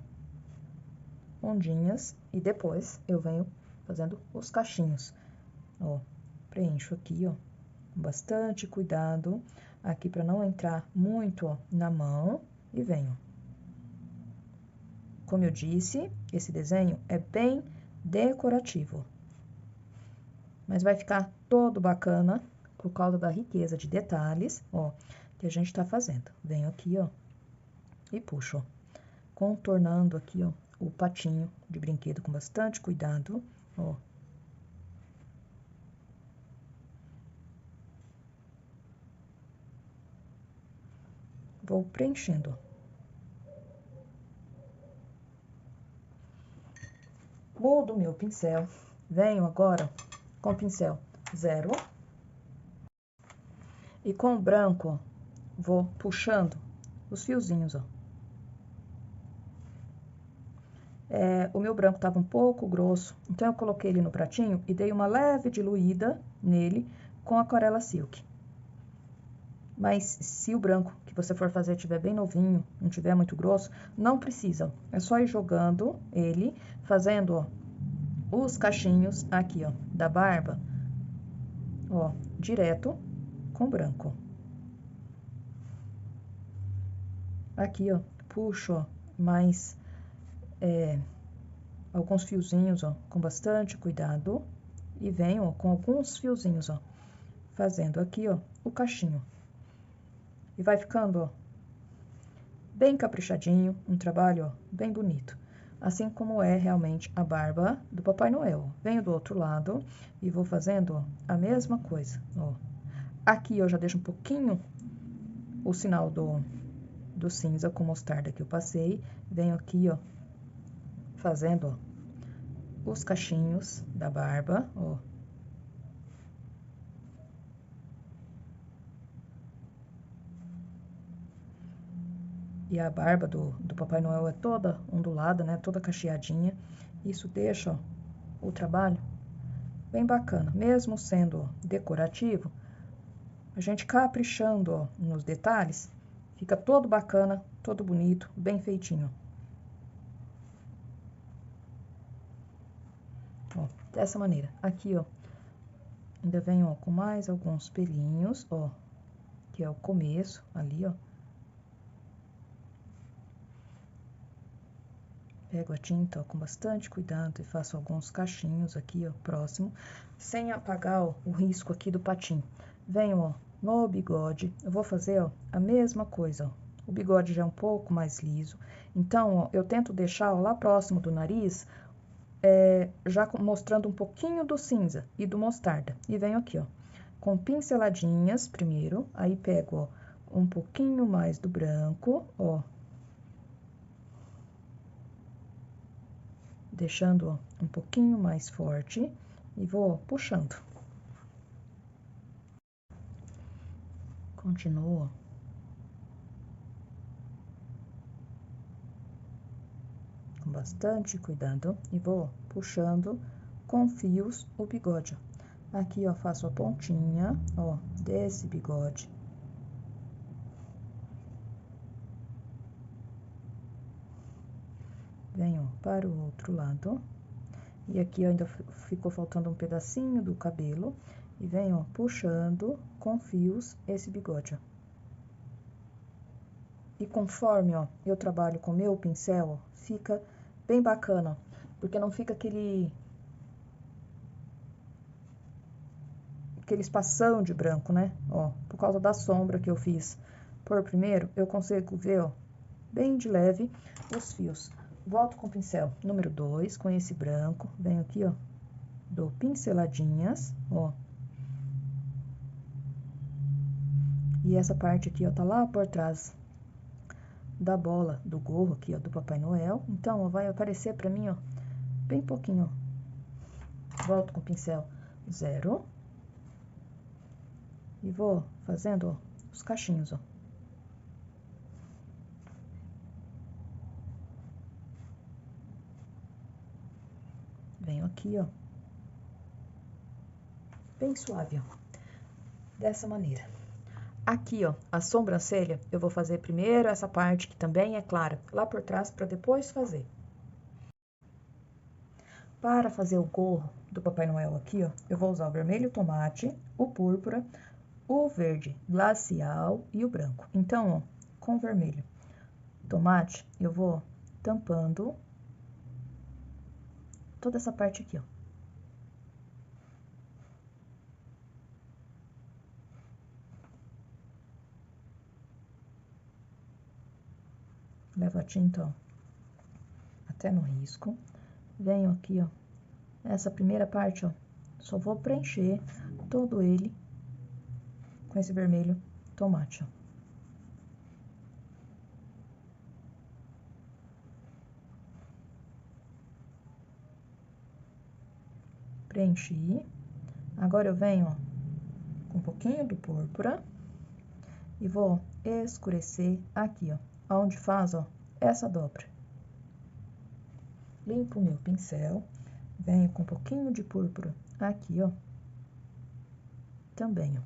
Speaker 1: ondinhas. E depois eu venho fazendo os cachinhos, ó. Preencho aqui, ó, com bastante cuidado, aqui para não entrar muito, ó, na mão, e venho. Como eu disse, esse desenho é bem decorativo. mas vai ficar todo bacana por causa da riqueza de detalhes, ó, que a gente tá fazendo. Venho aqui, ó, e puxo, ó, contornando aqui, ó, o patinho de brinquedo com bastante cuidado, ó. Vou preenchendo, ó. Mudo o meu pincel, venho agora com o pincel 0 e com o branco, ó, vou puxando os fiozinhos, ó. O meu branco estava um pouco grosso, então eu coloquei ele no pratinho e dei uma leve diluída nele com aquarela silk. Mas se o branco que você for fazer estiver bem novinho, não tiver muito grosso, não precisa. É só ir jogando ele, fazendo, ó, os cachinhos aqui, ó, da barba, ó, direto com branco. Aqui, ó, puxo, ó, mais alguns fiozinhos, ó, com bastante cuidado. E venho, ó, com alguns fiozinhos, ó, fazendo aqui, ó, o cachinho. E vai ficando, ó, bem caprichadinho, um trabalho, ó, bem bonito. Assim como é realmente a barba do Papai Noel. Venho do outro lado e vou fazendo, ó, a mesma coisa, ó. Aqui eu já deixo um pouquinho o sinal do cinza com mostarda que eu passei. Venho aqui, ó, fazendo, ó, os cachinhos da barba, ó. E a barba do Papai Noel é toda ondulada, né? Toda cacheadinha. Isso deixa, ó, o trabalho bem bacana. Mesmo sendo decorativo, a gente caprichando, ó, nos detalhes, fica todo bacana, todo bonito, bem feitinho. Ó, dessa maneira. Aqui, ó, ainda venho, ó, com mais alguns pelinhos, ó, que é o começo ali, ó. Pego a tinta, ó, com bastante cuidado e faço alguns cachinhos aqui, ó, próximo, sem apagar, ó, o risco aqui do patinho. Venho, ó, no bigode, eu vou fazer, ó, a mesma coisa, ó. O bigode já é um pouco mais liso, então, ó, eu tento deixar, ó, lá próximo do nariz, já mostrando um pouquinho do cinza e do mostarda. E venho aqui, ó, com pinceladinhas primeiro, aí pego, ó, um pouquinho mais do branco, ó, deixando, ó, um pouquinho mais forte e vou puxando. Continuo. Com bastante cuidado e vou puxando com fios o bigode. Aqui, ó, faço a pontinha, ó, desse bigode. Venho para o outro lado. E aqui ainda ficou faltando um pedacinho do cabelo. E venho, ó, puxando com fios esse bigode, ó. E conforme, ó, eu trabalho com o meu pincel, ó, fica bem bacana, porque não fica aquele espação de branco, né? Ó, por causa da sombra que eu fiz por primeiro, eu consigo ver, ó, bem de leve os fios. Volto com o pincel número 2, com esse branco, venho aqui, ó, dou pinceladinhas, ó. E essa parte aqui, ó, tá lá por trás da bola do gorro aqui, ó, do Papai Noel. Então, ó, vai aparecer pra mim, ó, bem pouquinho, ó. Volto com o pincel 0 e vou fazendo, ó, os cachinhos, ó. Venho aqui, ó, bem suave, ó, dessa maneira. Aqui, ó, a sobrancelha, eu vou fazer primeiro essa parte que também é clara, lá por trás, para depois fazer. Para fazer o gorro do Papai Noel aqui, ó, eu vou usar o vermelho tomate, o púrpura, o verde glacial e o branco. Então, ó, com o vermelho tomate, eu vou tampando toda essa parte aqui, ó. levo a tinta, ó, até no risco. Venho aqui, ó, essa primeira parte, ó, só vou preencher todo ele com esse vermelho tomate, ó. Preenchi. Agora eu venho, ó, com um pouquinho do púrpura e vou escurecer aqui, ó, onde faz, ó, essa dobra. Limpo o meu pincel, venho com um pouquinho de púrpura aqui, ó, também, ó.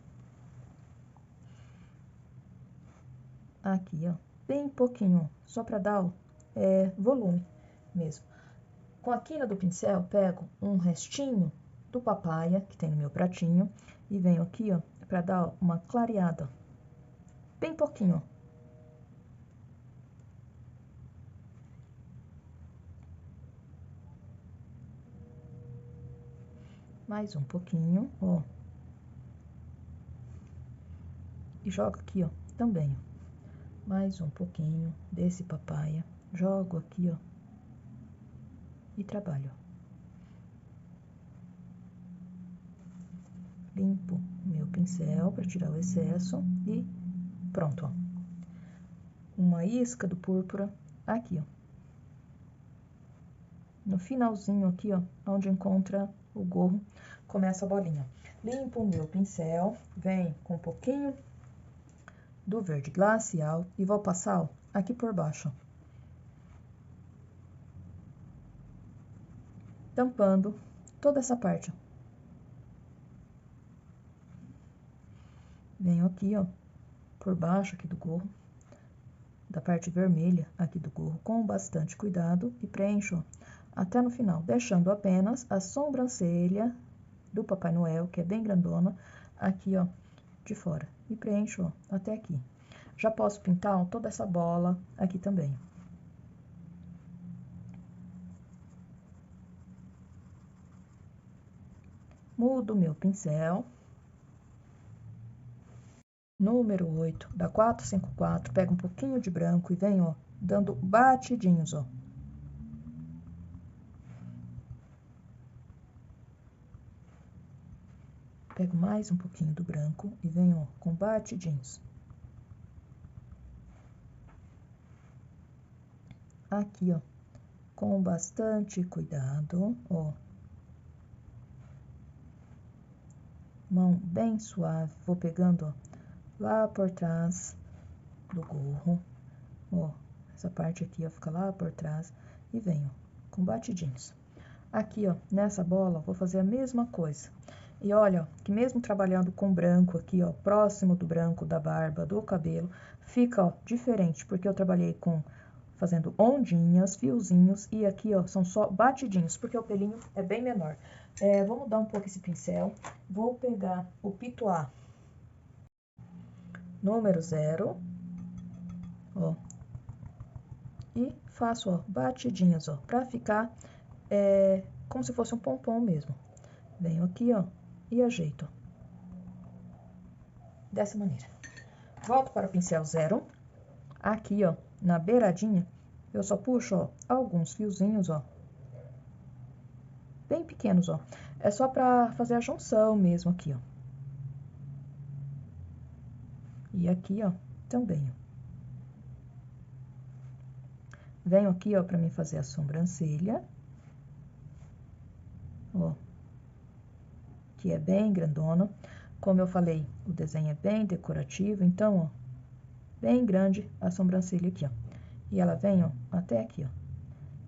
Speaker 1: Aqui, ó, bem pouquinho, só para dar, ó, volume mesmo. Com a quina do pincel, pego um restinho do papaya que tem no meu pratinho e venho aqui, ó, para dar, ó, uma clareada, bem pouquinho, ó. Mais um pouquinho, ó. E jogo aqui, ó, também, ó. Mais um pouquinho desse papaya, jogo aqui, ó, e trabalho. Limpo meu pincel para tirar o excesso e pronto, ó. Uma isca do púrpura aqui, ó. No finalzinho aqui, ó, onde encontra o gorro, começa a bolinha. Limpo o meu pincel, venho com um pouquinho do verde glacial e vou passar, ó, aqui por baixo, ó, tampando toda essa parte, ó. Venho aqui, ó, por baixo aqui do gorro, da parte vermelha aqui do gorro, com bastante cuidado e preencho, ó, até no final, deixando apenas a sobrancelha do Papai Noel, que é bem grandona, aqui, ó, de fora. E preencho, ó, até aqui. Já posso pintar, ó, toda essa bola aqui também. Mudo meu pincel. Número 8, da 454, pego um pouquinho de branco e venho, ó, dando batidinhos, ó. Pego mais um pouquinho do branco e venho, ó, com batidinhos. Aqui, ó, com bastante cuidado, ó. Mão bem suave, vou pegando, ó, lá por trás do gorro, ó. Essa parte aqui, ó, fica lá por trás e venho com batidinhos. Aqui, ó, nessa bola, vou fazer a mesma coisa. E olha, ó, que mesmo trabalhando com branco aqui, ó, próximo do branco da barba, do cabelo, fica, ó, diferente, porque eu trabalhei com fazendo ondinhas, fiozinhos, e aqui, ó, são só batidinhos, porque o pelinho é bem menor. Vou mudar um pouco esse pincel, vou pegar o Pitois número 0, ó, e faço, ó, batidinhas, ó, pra ficar como se fosse um pompom mesmo. Venho aqui, ó, e ajeito, ó, dessa maneira. Volto para o pincel 0, aqui, ó, na beiradinha, eu só puxo, ó, alguns fiozinhos, ó, bem pequenos, ó. É só pra fazer a junção mesmo aqui, ó. E aqui, ó, também, ó. Venho aqui, ó, pra mim fazer a sobrancelha, ó, que é bem grandona. Como eu falei, o desenho é bem decorativo, então, ó, bem grande a sobrancelha aqui, ó. E ela vem, ó, até aqui, ó.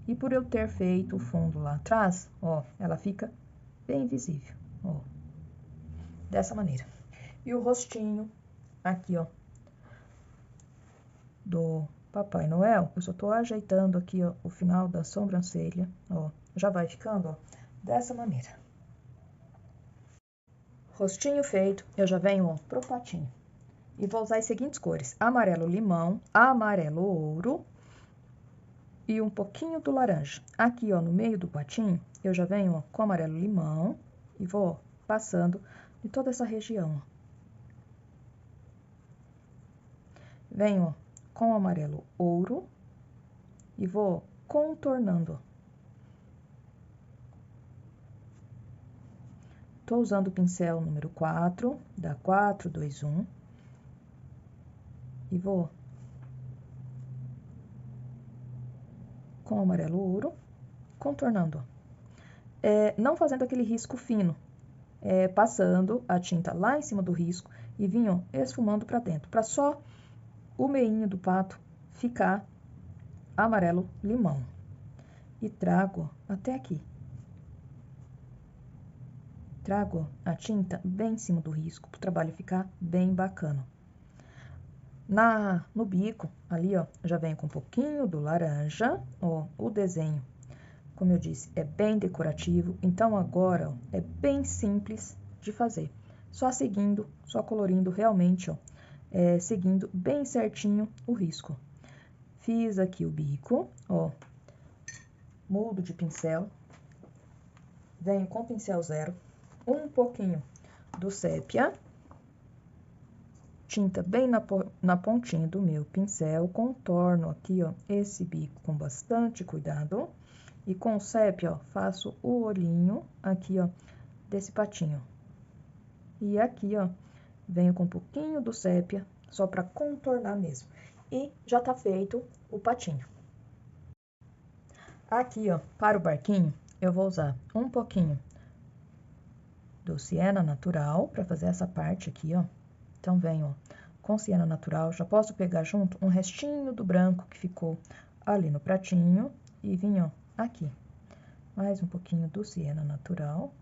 Speaker 1: E por eu ter feito o fundo lá atrás, ó, ela fica bem visível, ó, dessa maneira. E o rostinho aqui, ó, do Papai Noel, eu só tô ajeitando aqui, ó, o final da sobrancelha, ó, já vai ficando, ó, dessa maneira. Rostinho feito, eu já venho, ó, pro patinho. E vou usar as seguintes cores: amarelo limão, amarelo ouro e um pouquinho do laranja. Aqui, ó, no meio do patinho, eu já venho, ó, com amarelo limão e vou, ó, passando em toda essa região, ó. Venho, ó, com amarelo ouro e vou contornando. Tô usando o pincel número 4, da 4, 2, 1. E vou com o amarelo ouro, contornando. Não fazendo aquele risco fino, passando a tinta lá em cima do risco e vinho esfumando para dentro, para só o meinho do pato ficar amarelo limão. E trago até aqui. Trago a tinta bem em cima do risco, para o trabalho ficar bem bacana. No bico, ali, ó, já venho com um pouquinho do laranja, ó, o desenho, como eu disse, é bem decorativo, então agora, ó, é bem simples de fazer. Só seguindo, só colorindo realmente, ó, seguindo bem certinho o risco. Fiz aqui o bico, ó, mudo de pincel, venho com pincel zero, um pouquinho do sépia, tinta bem na pontinha do meu pincel, contorno aqui, ó, esse bico com bastante cuidado. E com o sépia, ó, faço o olhinho aqui, ó, desse patinho. E aqui, ó, venho com um pouquinho do sépia, só para contornar mesmo. E já tá feito o patinho. Aqui, ó, para o barquinho, eu vou usar um pouquinho do siena natural para fazer essa parte aqui, ó. Então, venho, ó, com siena natural, já posso pegar junto um restinho do branco que ficou ali no pratinho e vim, ó, aqui. Mais um pouquinho do siena natural.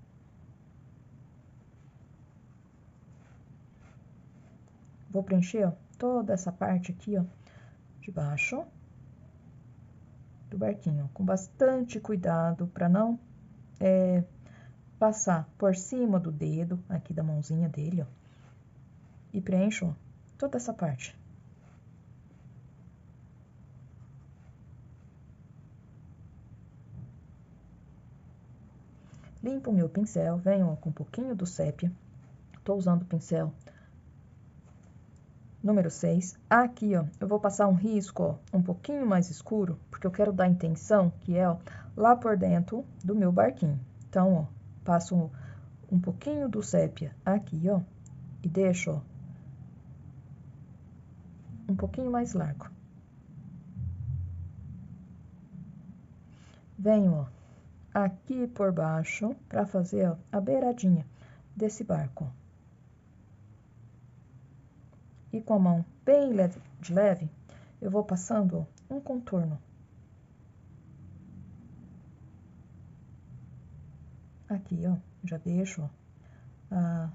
Speaker 1: Vou preencher, ó, toda essa parte aqui, ó, de baixo do barquinho, com bastante cuidado para não passar por cima do dedo aqui da mãozinha dele, ó, e preencho, ó, toda essa parte. Limpo o meu pincel, venho, ó, com um pouquinho do sépia. Tô usando o pincel número 6. Aqui, ó, eu vou passar um risco, ó, um pouquinho mais escuro, porque eu quero dar a intenção que é, ó, lá por dentro do meu barquinho. Então, ó, passo um pouquinho do sépia aqui, ó, e deixo, ó, um pouquinho mais largo. Venho, ó, aqui por baixo para fazer, ó, a beiradinha desse barco. E com a mão bem de leve, eu vou passando, ó, um contorno. Aqui, ó, já deixo, ó,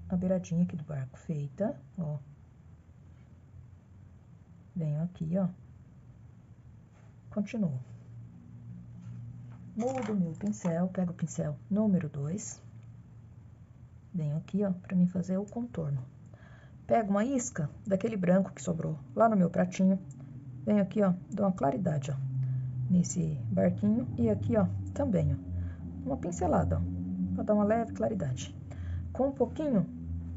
Speaker 1: a beiradinha aqui do barco feita, ó. Venho aqui, ó, continuo. Mudo meu pincel, pego o pincel número 2, venho aqui, ó, para mim fazer o contorno. Pego uma isca daquele branco que sobrou lá no meu pratinho, venho aqui, ó, dou uma claridade, ó, nesse barquinho e aqui, ó, também, ó, uma pincelada, ó, para dar uma leve claridade. Com um pouquinho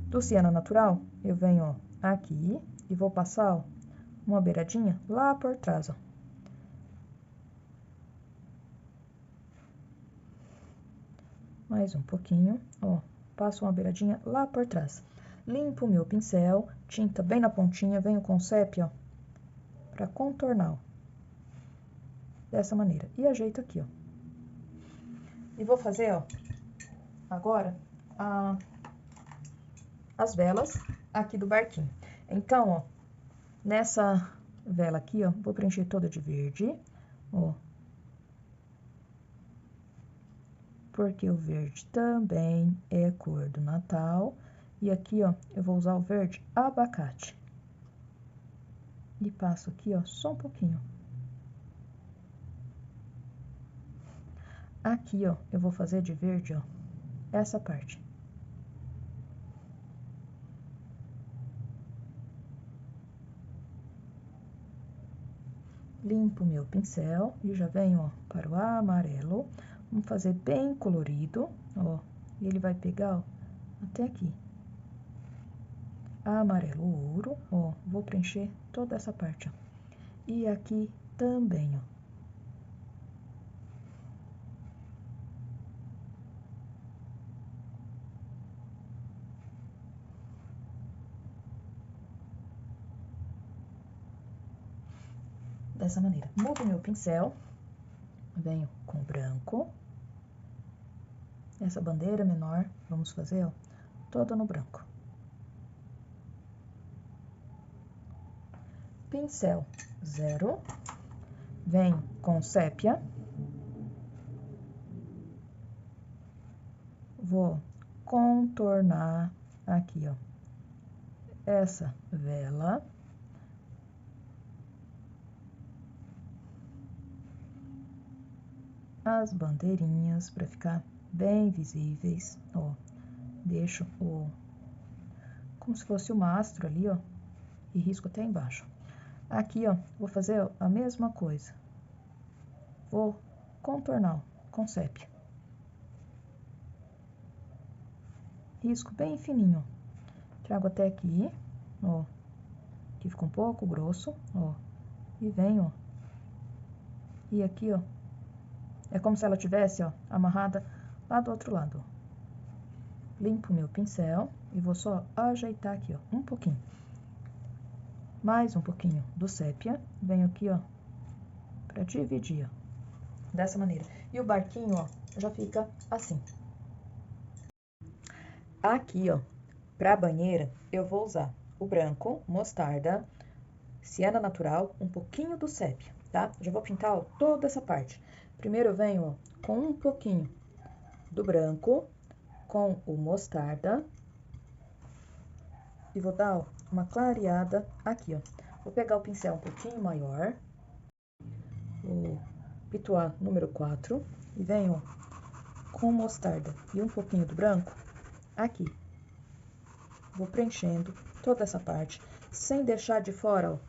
Speaker 1: do siena natural, eu venho, ó, aqui e vou passar, ó, uma beiradinha lá por trás, ó. Mais um pouquinho, ó, passo uma beiradinha lá por trás. Limpo o meu pincel, tinta bem na pontinha, venho com sépia, ó, para contornar, ó, dessa maneira. E ajeito aqui, ó. E vou fazer, ó, agora, as velas aqui do barquinho. Então, ó, nessa vela aqui, ó, vou preencher toda de verde, ó. Porque o verde também é cor do Natal. E aqui, ó, eu vou usar o verde abacate. E passo aqui, ó, só um pouquinho. Aqui, ó, eu vou fazer de verde, ó, essa parte. Limpo meu pincel e já venho, ó, para o amarelo. Vamos fazer bem colorido, ó. E ele vai pegar, ó, até aqui. Amarelo ouro, ó. Vou preencher toda essa parte, ó. E aqui também, ó. dessa maneira. Mudo meu pincel, venho com branco. Essa bandeira menor, vamos fazer, ó, toda no branco. Pincel 0, venho com sépia. Vou contornar aqui, ó, essa vela. As bandeirinhas para ficar bem visíveis, ó. Deixo como se fosse o mastro ali, ó, e risco até embaixo. Aqui, ó, vou fazer a mesma coisa. Vou contornar, ó, com sépia. Risco bem fininho. Trago até aqui, ó. Aqui fica um pouco grosso, ó. E venho, ó. E aqui, ó, é como se ela tivesse, ó, amarrada lá do outro lado. Limpo meu pincel e vou só ajeitar aqui, ó, um pouquinho. Mais um pouquinho do sépia. Venho aqui, ó, pra dividir, ó, dessa maneira. E o barquinho, ó, já fica assim. Aqui, ó, pra banheira, eu vou usar o branco, mostarda, siena natural, um pouquinho do sépia, tá? Já vou pintar, ó, toda essa parte. Primeiro eu venho, ó, com um pouquinho do branco, com o mostarda. E vou dar, ó, uma clareada aqui, ó. Vou pegar o pincel um pouquinho maior, o pituá número 4, e venho, ó, com mostarda e um pouquinho do branco aqui. Vou preenchendo toda essa parte, sem deixar de fora,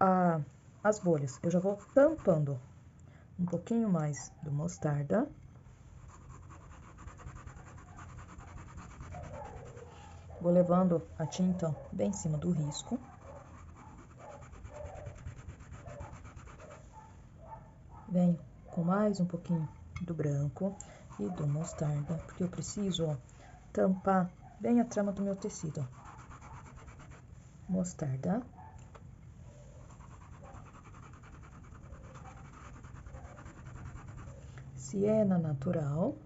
Speaker 1: ó, as bolhas. Eu já vou tampando, ó, um pouquinho mais do mostarda. Vou levando a tinta, ó, bem em cima do risco. Venho com mais um pouquinho do branco e do mostarda, porque eu preciso, ó, tampar bem a trama do meu tecido, ó. Mostarda. Siena natural.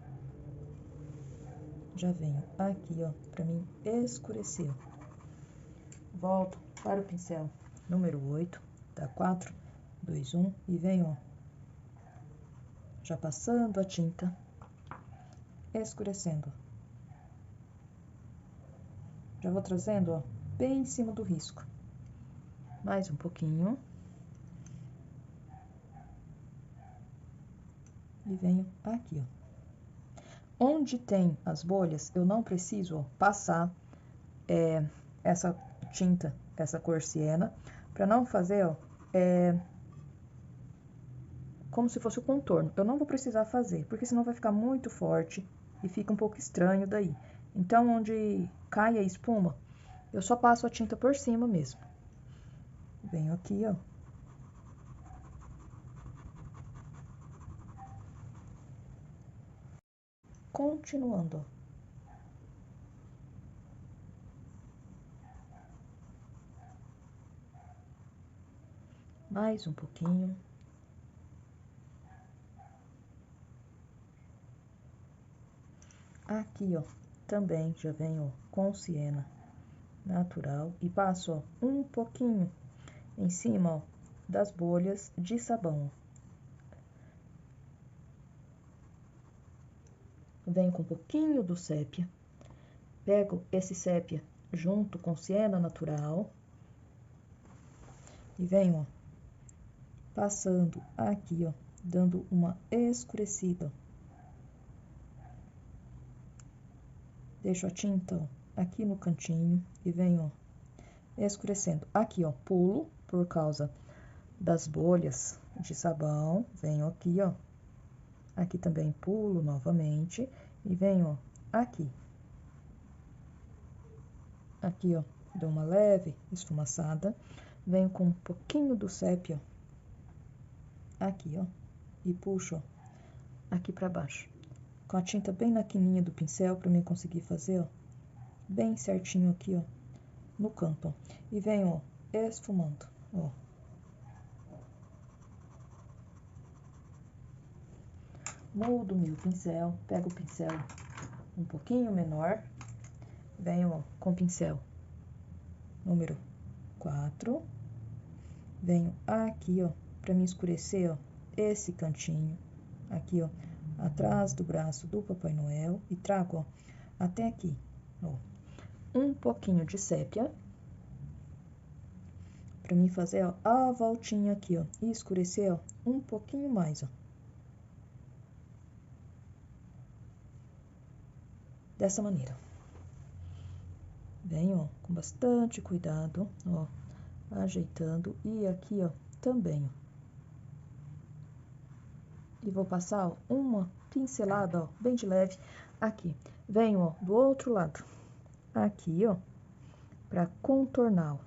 Speaker 1: Já venho aqui, ó, pra mim escurecer, ó. Volto para o pincel número 8, da 4, 2, 1, e venho, ó, já passando a tinta, escurecendo. Já vou trazendo, ó, bem em cima do risco. Mais um pouquinho. E venho aqui, ó. Onde tem as bolhas, eu não preciso, ó, passar essa tinta, essa cor siena, para não fazer, ó, como se fosse o contorno. Eu não vou precisar fazer, porque senão vai ficar muito forte e fica um pouco estranho daí. Então, onde cai a espuma, eu só passo a tinta por cima mesmo. Venho aqui, ó. Continuando, ó. Mais um pouquinho. Aqui, ó, também já venho com siena natural e passo, ó, um pouquinho em cima, ó, das bolhas de sabão. Venho com um pouquinho do sépia, pego esse sépia junto com siena natural e venho, ó, passando aqui, ó, dando uma escurecida. Deixo a tinta, ó, aqui no cantinho e venho, ó, escurecendo. Aqui, ó, pulo por causa das bolhas de sabão. Venho aqui, ó. Aqui também pulo novamente e venho, ó, aqui. Aqui, ó, dou uma leve esfumaçada. Venho com um pouquinho do sépia, ó, aqui, ó, e puxo, ó, aqui pra baixo. Com a tinta bem na quininha do pincel, pra mim conseguir fazer, ó, bem certinho aqui, ó, no canto, ó. E venho, ó, esfumando, ó. mudo meu pincel, pego o pincel um pouquinho menor, venho, ó, com o pincel número 4, venho aqui, ó, pra me escurecer, ó, esse cantinho, aqui, ó, atrás do braço do Papai Noel e trago, ó, até aqui, ó, um pouquinho de sépia, pra mim fazer, ó, a voltinha aqui, ó, e escurecer, ó, um pouquinho mais, ó. Dessa maneira. Venho, ó, com bastante cuidado, ó, ajeitando e aqui, ó, também, ó. E vou passar, ó, uma pincelada, ó, bem de leve aqui. Venho, ó, do outro lado, aqui, ó, pra contornar, ó.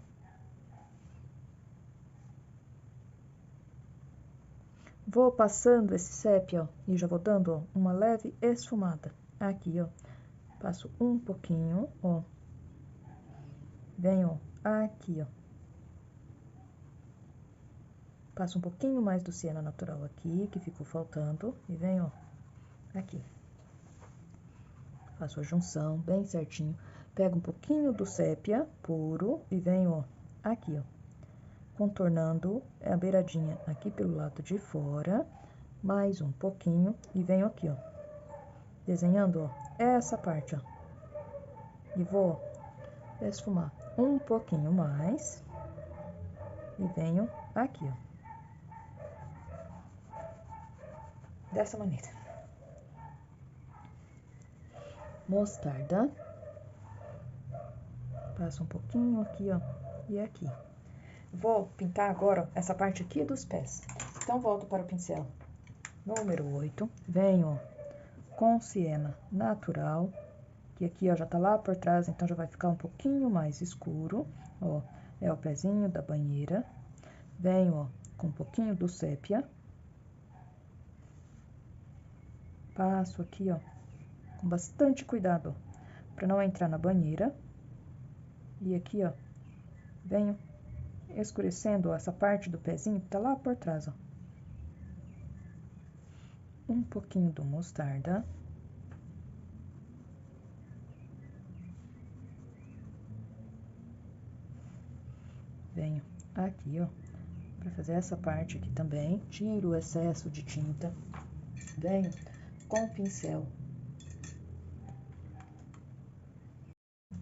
Speaker 1: Vou passando esse sépia, ó, e já vou dando, ó, uma leve esfumada. Aqui, ó, passo um pouquinho, ó. Venho, ó, aqui, ó. Passo um pouquinho mais do siena natural aqui, que ficou faltando. E venho, ó, aqui. Faço a junção bem certinho. Pego um pouquinho do sépia puro e venho, ó, aqui, ó. Contornando a beiradinha aqui pelo lado de fora. Mais um pouquinho e venho aqui, ó. Desenhando, ó, essa parte, ó. E vou esfumar um pouquinho mais. E venho aqui, ó. Dessa maneira. Mostarda. Passo um pouquinho aqui, ó, e aqui. Vou pintar agora, ó, essa parte aqui dos pés. Então, volto para o pincel número 8. Venho, ó, com siena natural, que aqui, ó, já tá lá por trás, então já vai ficar um pouquinho mais escuro, ó. É o pezinho da banheira. Venho, ó, com um pouquinho do sépia. Passo aqui, ó, com bastante cuidado, ó, pra não entrar na banheira. E aqui, ó, venho escurecendo, ó, essa parte do pezinho que tá lá por trás, ó. Um pouquinho do mostarda. Venho aqui, ó, pra fazer essa parte aqui também. Tiro o excesso de tinta. Venho com o pincel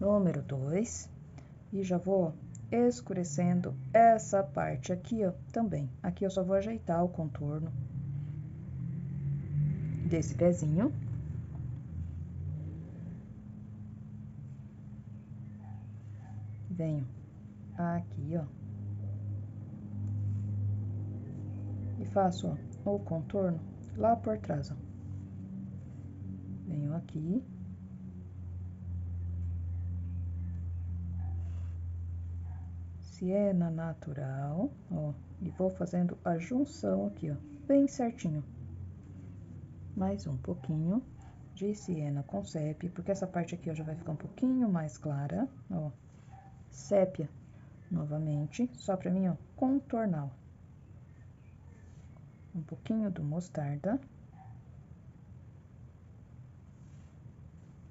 Speaker 1: número 2 e já vou escurecendo essa parte aqui, ó, também. Aqui eu só vou ajeitar o contorno desse pezinho. Venho aqui, ó, e faço, ó, o contorno lá por trás, ó. Venho aqui. Siena natural, ó, e vou fazendo a junção aqui, ó, bem certinho. Mais um pouquinho de siena com sépia, porque essa parte aqui, ó, já vai ficar um pouquinho mais clara, ó. Sépia novamente, só pra mim, ó, contornar, ó. Um pouquinho do mostarda.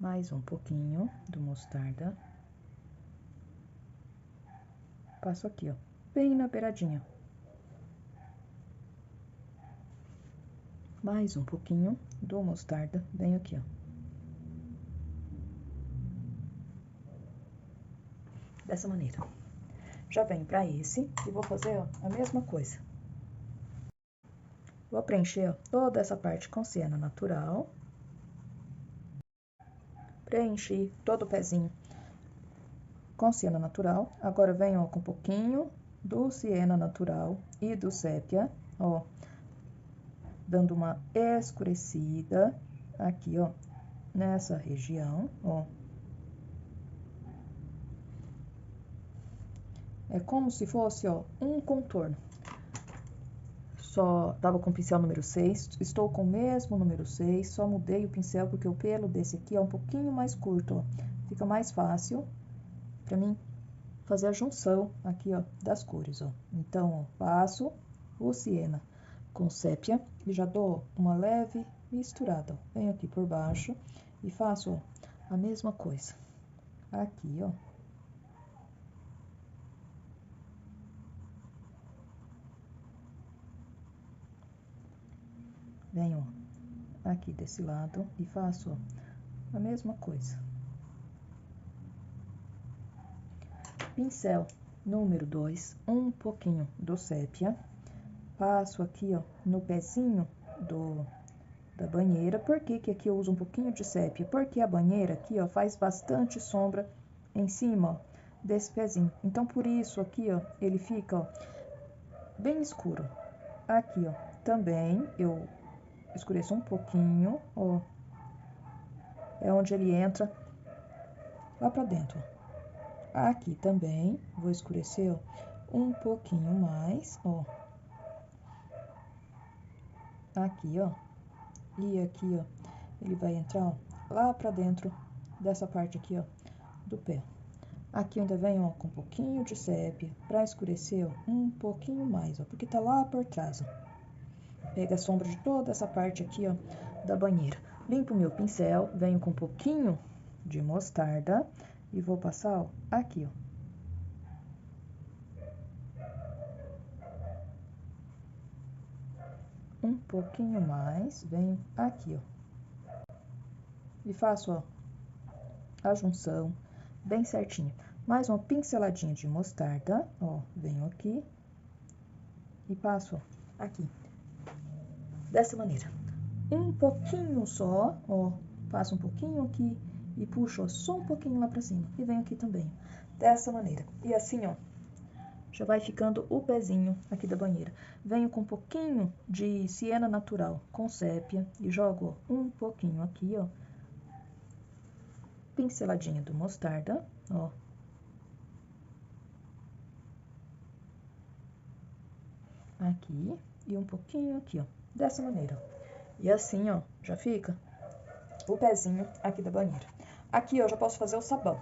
Speaker 1: Mais um pouquinho do mostarda. Passo aqui, ó, bem na beiradinha. Mais um pouquinho do mostarda, venho aqui, ó. Dessa maneira. Já venho pra esse e vou fazer, ó, a mesma coisa. Vou preencher, ó, toda essa parte com siena natural. Preenchi todo o pezinho com siena natural. Agora venho, ó, com um pouquinho do siena natural e do sépia, ó, dando uma escurecida aqui, ó, nessa região, ó. É como se fosse, ó, um contorno. Só tava com o pincel número 6, estou com o mesmo número 6, só mudei o pincel porque o pelo desse aqui é um pouquinho mais curto, ó. Fica mais fácil pra mim fazer a junção aqui, ó, das cores, ó. Então, ó, passo o siena com sépia e já dou uma leve misturada, ó. Venho aqui por baixo e faço, ó, a mesma coisa. Aqui, ó. Venho aqui desse lado e faço, ó, a mesma coisa. Pincel número 2, um pouquinho do sépia. Passo aqui, ó, no pezinho da banheira. Por que que aqui eu uso um pouquinho de sépia? Porque a banheira aqui, ó, faz bastante sombra em cima, ó, desse pezinho. Então, por isso aqui, ó, ele fica, ó, bem escuro. Aqui, ó, também eu escureço um pouquinho, ó. É onde ele entra lá pra dentro, ó. Aqui também vou escurecer, ó, um pouquinho mais, ó. Aqui, ó. E aqui, ó, ele vai entrar, ó, lá pra dentro dessa parte aqui, ó, do pé. Aqui eu ainda venho, ó, com um pouquinho de sépia pra escurecer, ó, um pouquinho mais, ó, porque tá lá por trás, ó. Pega a sombra de toda essa parte aqui, ó, da banheira. Limpo o meu pincel, venho com um pouquinho de mostarda e vou passar, ó, aqui, ó. Um pouquinho mais, venho aqui, ó. E faço, ó, a junção bem certinha. Mais uma pinceladinha de mostarda, ó, venho aqui e passo, ó, aqui. Dessa maneira. Um pouquinho só, ó, passo um pouquinho aqui e puxo, ó, só um pouquinho lá pra cima. E venho aqui também, dessa maneira. E assim, ó, já vai ficando o pezinho aqui da banheira. Venho com um pouquinho de siena natural com sépia e jogo, ó, um pouquinho aqui, ó. Pinceladinha do mostarda, ó. Aqui e um pouquinho aqui, ó, dessa maneira. E assim, ó, já fica o pezinho aqui da banheira. Aqui, ó, já posso fazer o sabão.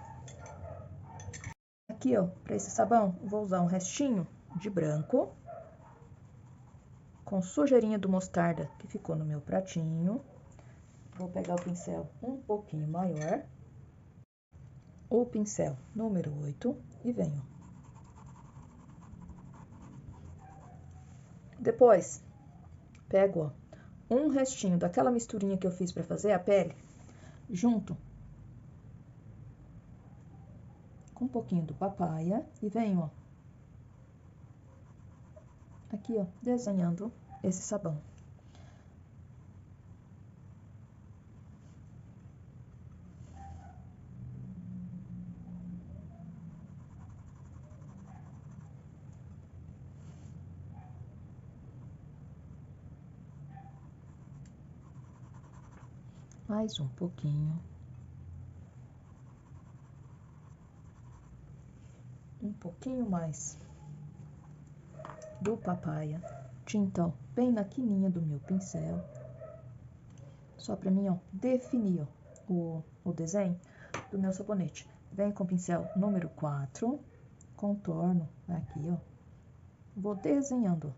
Speaker 1: Aqui, ó, para esse sabão, vou usar um restinho de branco com sujeirinha do mostarda que ficou no meu pratinho. Vou pegar o pincel um pouquinho maior, o pincel número 8 e venho. Depois, pego, ó, um restinho daquela misturinha que eu fiz para fazer a pele, junto com um pouquinho do papaya e venho, ó, aqui, ó, desenhando esse sabão. Mais um pouquinho. Um pouquinho mais do papaya. Tinta, ó, bem na quininha do meu pincel. Só pra mim, ó, definir, ó, o desenho do meu sabonete. Venho com o pincel número 4, contorno aqui, ó. Vou desenhando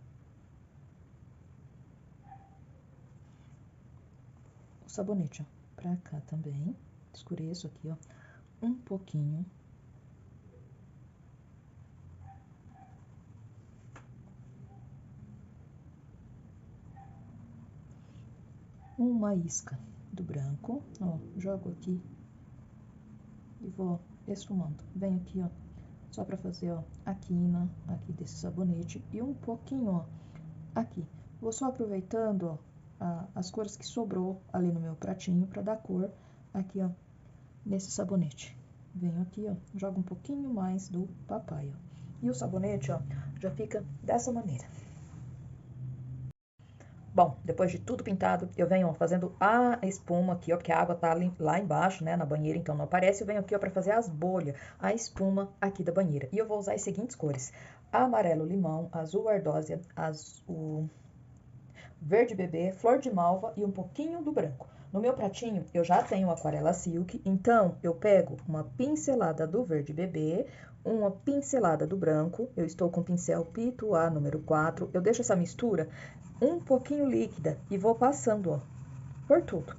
Speaker 1: o sabonete, ó, pra cá também. Escureço aqui, ó, um pouquinho. Uma isca do branco, ó, jogo aqui e vou esfumando. Venho aqui, ó, só pra fazer, ó, a quina aqui desse sabonete e um pouquinho, ó, aqui. Vou só aproveitando, ó, as cores que sobrou ali no meu pratinho pra dar cor aqui, ó, nesse sabonete. Venho aqui, ó, jogo um pouquinho mais do papaya. E o sabonete, ó, já fica dessa maneira. Bom, depois de tudo pintado, eu venho, ó, fazendo a espuma aqui, ó, porque a água tá ali, lá embaixo, né, na banheira, então não aparece. Eu venho aqui, ó, pra fazer as bolhas, a espuma aqui da banheira. E eu vou usar as seguintes cores: amarelo limão, azul ardósia, azul verde bebê, flor de malva e um pouquinho do branco. No meu pratinho, eu já tenho aquarela silk, então eu pego uma pincelada do verde bebê, uma pincelada do branco, eu estou com o pincel Pituá número 4, eu deixo essa mistura um pouquinho líquida e vou passando, ó, por tudo.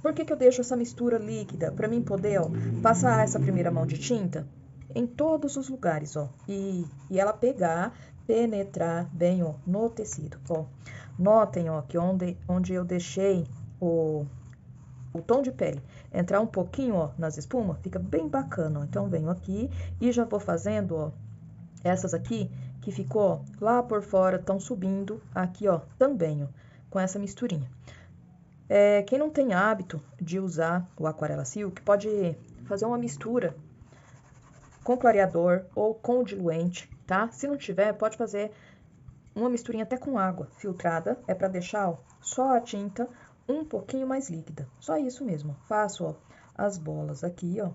Speaker 1: Por que eu deixo essa mistura líquida? Para mim poder, ó, passar essa primeira mão de tinta em todos os lugares, ó. E ela pegar, penetrar bem, ó, no tecido, ó. Notem, ó, que onde eu deixei o tom de pele entrar um pouquinho, ó, nas espumas, fica bem bacana, ó. Então, venho aqui e já vou fazendo, ó, essas aqui que ficou, ó, lá por fora, estão subindo aqui, ó, também, ó, com essa misturinha. Quem não tem hábito de usar o Aquarela Silk, pode fazer uma mistura com clareador ou com diluente, tá? Se não tiver, pode fazer uma misturinha até com água filtrada, é para deixar, ó, só a tinta um pouquinho mais líquida. Só isso mesmo. Faço, ó, as bolas aqui, ó.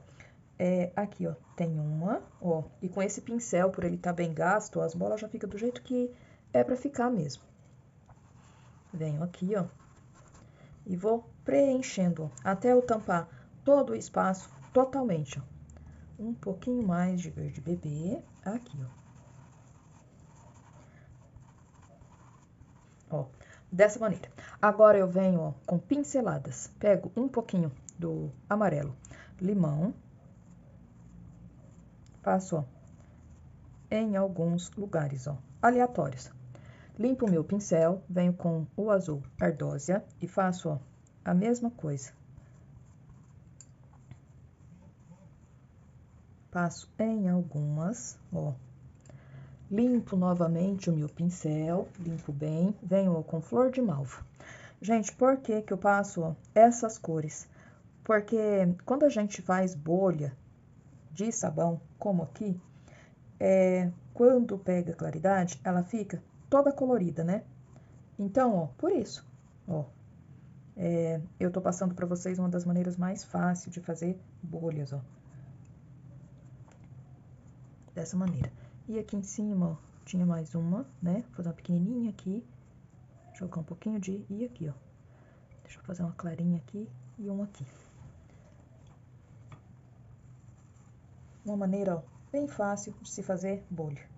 Speaker 1: Aqui, ó, tem uma, ó, e com esse pincel, por ele estar bem gasto, ó, as bolas já ficam do jeito que é para ficar mesmo. Venho aqui, ó, e vou preenchendo, ó, até eu tampar todo o espaço totalmente, ó. Um pouquinho mais de verde bebê, aqui, ó. Dessa maneira. Agora eu venho, ó, com pinceladas. Pego um pouquinho do amarelo limão, passo, ó, em alguns lugares, ó, aleatórios. Limpo o meu pincel, venho com o azul ardósia e faço, ó, a mesma coisa. Passo em algumas, ó. Limpo novamente o meu pincel, limpo bem, venho, ó, com flor de malva. Gente, por que que eu passo, ó, essas cores? Porque quando a gente faz bolha de sabão, como aqui, quando pega claridade, ela fica toda colorida, né? Então, ó, por isso, ó, eu tô passando pra vocês uma das maneiras mais fáceis de fazer bolhas, ó. Dessa maneira. E aqui em cima, ó, tinha mais uma, né? Vou fazer uma pequenininha aqui, jogar um pouquinho e aqui, ó. Deixa eu fazer uma clarinha aqui e uma aqui. Uma maneira, ó, bem fácil de se fazer bolha.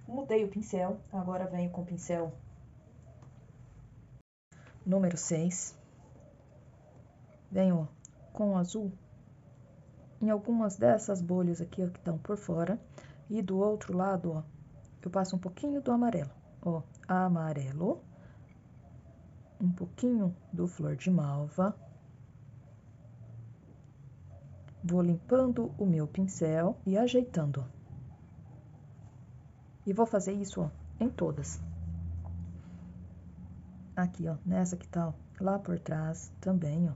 Speaker 1: Mudei o pincel, agora venho com o pincel número 6. Venho, ó, com o azul em algumas dessas bolhas aqui, ó, que estão por fora. E do outro lado, ó, eu passo um pouquinho do amarelo, ó, amarelo. Um pouquinho do flor de malva. Vou limpando o meu pincel e ajeitando. E vou fazer isso, ó, em todas. Aqui, ó, nessa que tá, ó, lá por trás também, ó.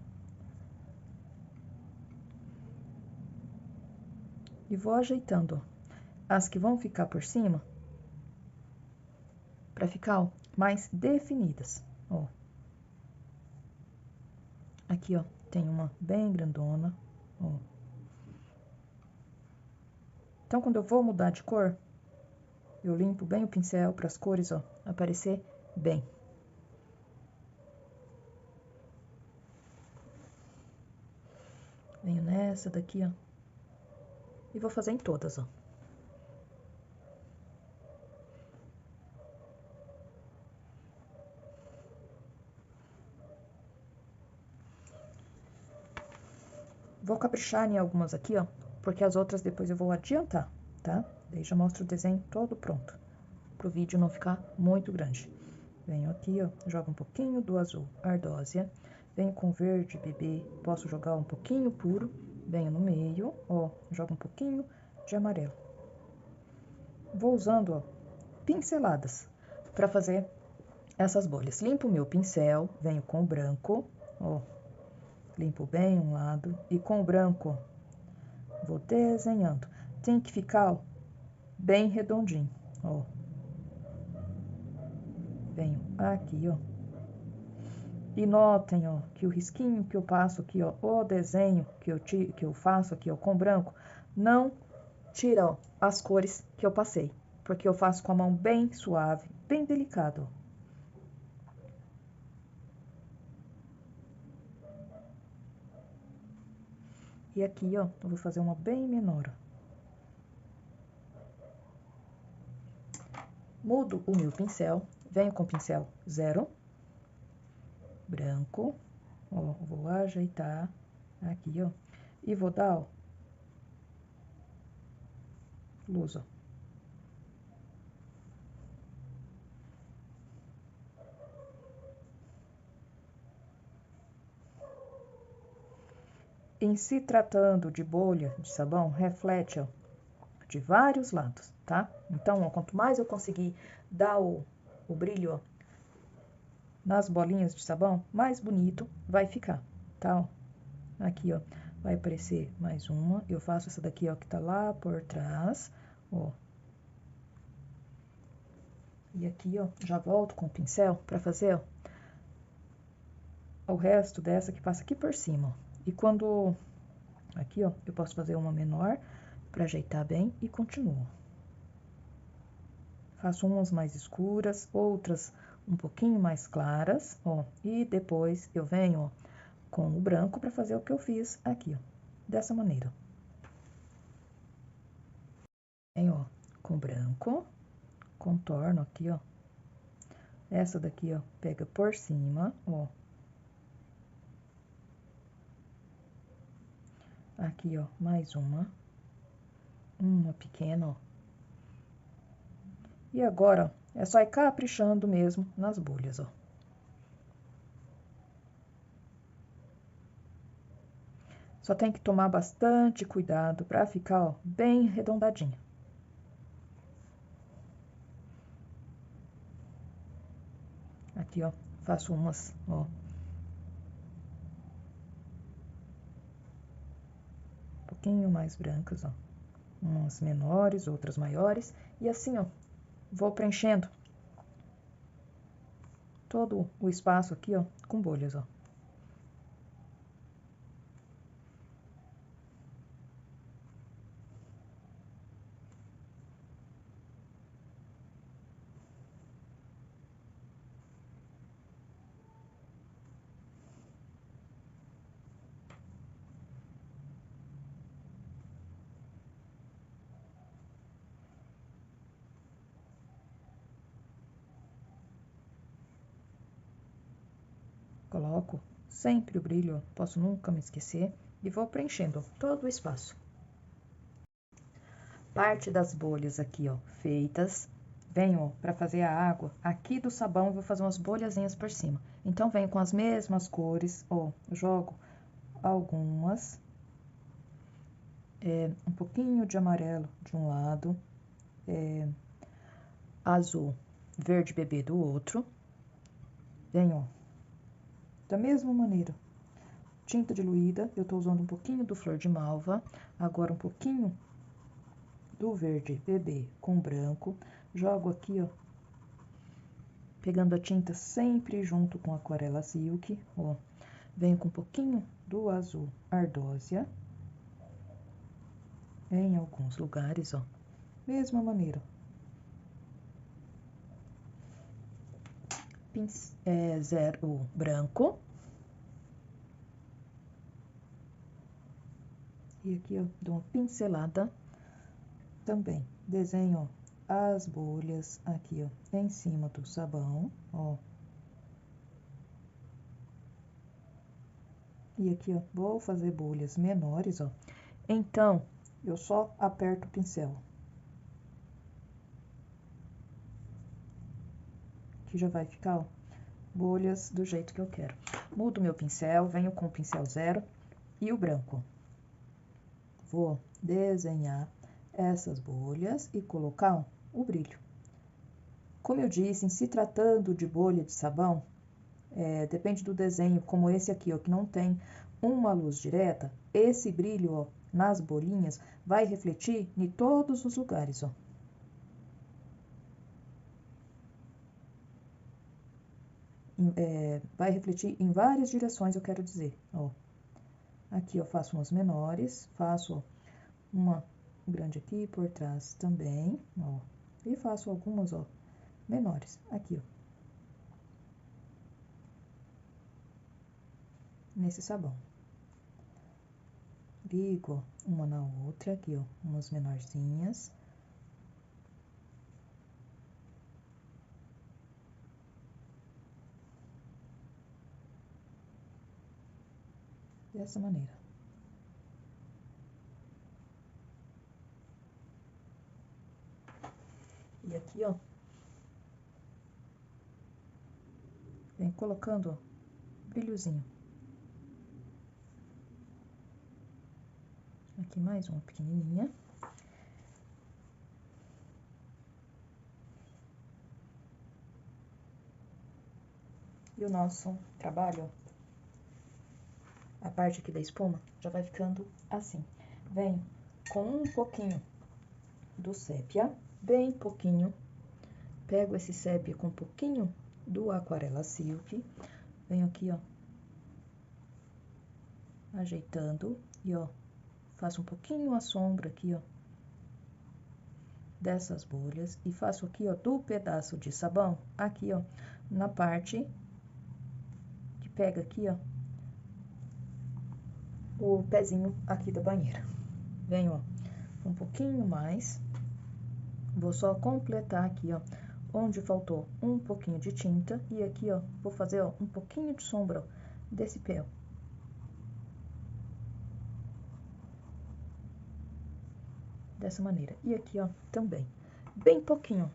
Speaker 1: E vou ajeitando, ó, as que vão ficar por cima, pra ficar, ó, mais definidas, ó. Aqui, ó, tem uma bem grandona, ó. Então, quando eu vou mudar de cor, eu limpo bem o pincel para as cores, ó, aparecer bem. Venho nessa daqui, ó. E vou fazer em todas, ó. Vou caprichar em algumas aqui, ó, porque as outras depois eu vou adiantar, tá? Daí já mostro o desenho todo pronto, pro vídeo não ficar muito grande. Venho aqui, ó, jogo um pouquinho do azul ardósia, venho com verde bebê, posso jogar um pouquinho puro, venho no meio, ó, jogo um pouquinho de amarelo. Vou usando, ó, pinceladas para fazer essas bolhas. Limpo o meu pincel, venho com o branco, ó, limpo bem um lado e com o branco, ó, vou desenhando. Tem que ficar, ó, bem redondinho, ó. Venho aqui, ó. E notem, ó, que o risquinho que eu passo aqui, ó, o desenho que eu faço aqui, ó, com branco, não tira, ó, as cores que eu passei, porque eu faço com a mão bem suave, bem delicado, ó. E aqui, ó, eu vou fazer uma bem menor, ó. Mudo o meu pincel, venho com o pincel 0 branco, ó, vou ajeitar aqui, ó, e vou dar, ó, luz, ó. Em se tratando de bolha de sabão, reflete, ó, de vários lados, tá? Então, ó, quanto mais eu conseguir dar o brilho, ó, nas bolinhas de sabão, mais bonito vai ficar, tá? Ó, aqui, ó, vai aparecer mais uma. Eu faço essa daqui, ó, que tá lá por trás, ó. E aqui, ó, já volto com o pincel pra fazer, ó, o resto dessa que passa aqui por cima, ó. E quando... Aqui, ó, eu posso fazer uma menor pra ajeitar bem e continuo. Faço umas mais escuras, outras um pouquinho mais claras, ó. E depois eu venho, ó, com o branco pra fazer o que eu fiz aqui, ó. Dessa maneira. Venho, ó, com branco, contorno aqui, ó. Essa daqui, ó, pega por cima, ó. Aqui, ó, mais uma pequena, ó. E agora, ó, é só ir caprichando mesmo nas bolhas, ó. Só tem que tomar bastante cuidado pra ficar, ó, bem arredondadinha. Aqui, ó, faço umas, ó, um pouquinho mais brancas, ó. Umas menores, outras maiores. E assim, ó, vou preenchendo todo o espaço aqui, ó, com bolhas, ó. Coloco sempre o brilho, posso nunca me esquecer, e vou preenchendo todo o espaço. Parte das bolhas aqui, ó, feitas, venho para fazer a água aqui do sabão, vou fazer umas bolhazinhas por cima. Então, venho com as mesmas cores, ó, jogo algumas, um pouquinho de amarelo de um lado, azul, verde bebê do outro. Venho, ó, da mesma maneira. Tinta diluída, eu tô usando um pouquinho do flor de malva, agora um pouquinho do verde bebê com branco, jogo aqui, ó, pegando a tinta sempre junto com a aquarela silk, ó, venho com um pouquinho do azul ardósia, em alguns lugares, ó, mesma maneira. Zero branco. E aqui, ó, dou uma pincelada também. Desenho, ó, as bolhas aqui, ó, em cima do sabão, ó. E aqui, ó, vou fazer bolhas menores, ó. Então, eu só aperto o pincel. Que já vai ficar, ó, bolhas do jeito que eu quero. Mudo meu pincel, venho com o pincel zero e o branco. Vou desenhar essas bolhas e colocar, ó, o brilho. Como eu disse, em se tratando de bolha de sabão, depende do desenho, como esse aqui, ó, que não tem uma luz direta, esse brilho, ó, nas bolinhas vai refletir em todos os lugares, ó. Vai refletir em várias direções, eu quero dizer, ó. Aqui eu faço umas menores, faço, ó, uma grande aqui por trás também, ó. E faço algumas, ó, menores, aqui, ó. Nesse sabão. Ligo, ó, uma na outra, aqui, ó, umas menorzinhas. dessa maneira. E aqui, ó, vem colocando, ó, brilhozinho. Aqui mais uma pequenininha. E o nosso trabalho, ó, a parte aqui da espuma já vai ficando assim. Venho com um pouquinho do sépia, bem pouquinho. Pego esse sépia com um pouquinho do Aquarela Silk. Venho aqui, ó, ajeitando e, ó, faço um pouquinho a sombra aqui, ó, dessas bolhas. E faço aqui, ó, do pedaço de sabão, aqui, ó, na parte que pega aqui, ó, o pezinho aqui da banheira. Venho, ó, um pouquinho mais. Vou só completar aqui, ó, onde faltou um pouquinho de tinta. E aqui, ó, vou fazer, ó, um pouquinho de sombra, ó, desse pé, ó. Dessa maneira. E aqui, ó, também. Bem pouquinho.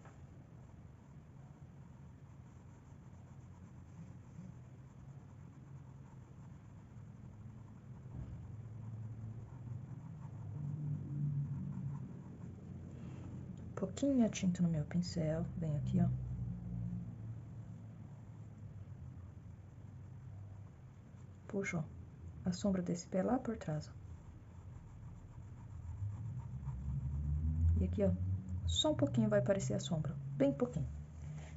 Speaker 1: Pouquinha tinta no meu pincel. Venho aqui, ó. Puxo, ó, a sombra desse pé lá por trás, ó. E aqui, ó, só um pouquinho vai aparecer a sombra, bem pouquinho.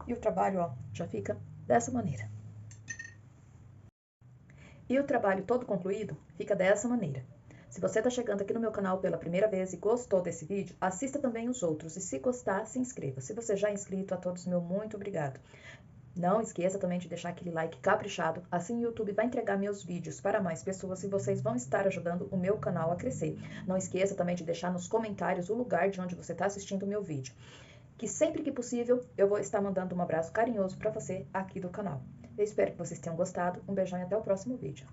Speaker 1: E o trabalho, ó, já fica dessa maneira. E o trabalho todo concluído fica dessa maneira. Se você está chegando aqui no meu canal pela primeira vez e gostou desse vídeo, assista também os outros. E se gostar, se inscreva. Se você já é inscrito, a todos meu muito obrigado. Não esqueça também de deixar aquele like caprichado, assim o YouTube vai entregar meus vídeos para mais pessoas e vocês vão estar ajudando o meu canal a crescer. Não esqueça também de deixar nos comentários o lugar de onde você está assistindo o meu vídeo, que sempre que possível eu vou estar mandando um abraço carinhoso para você aqui do canal. Eu espero que vocês tenham gostado, um beijão e até o próximo vídeo.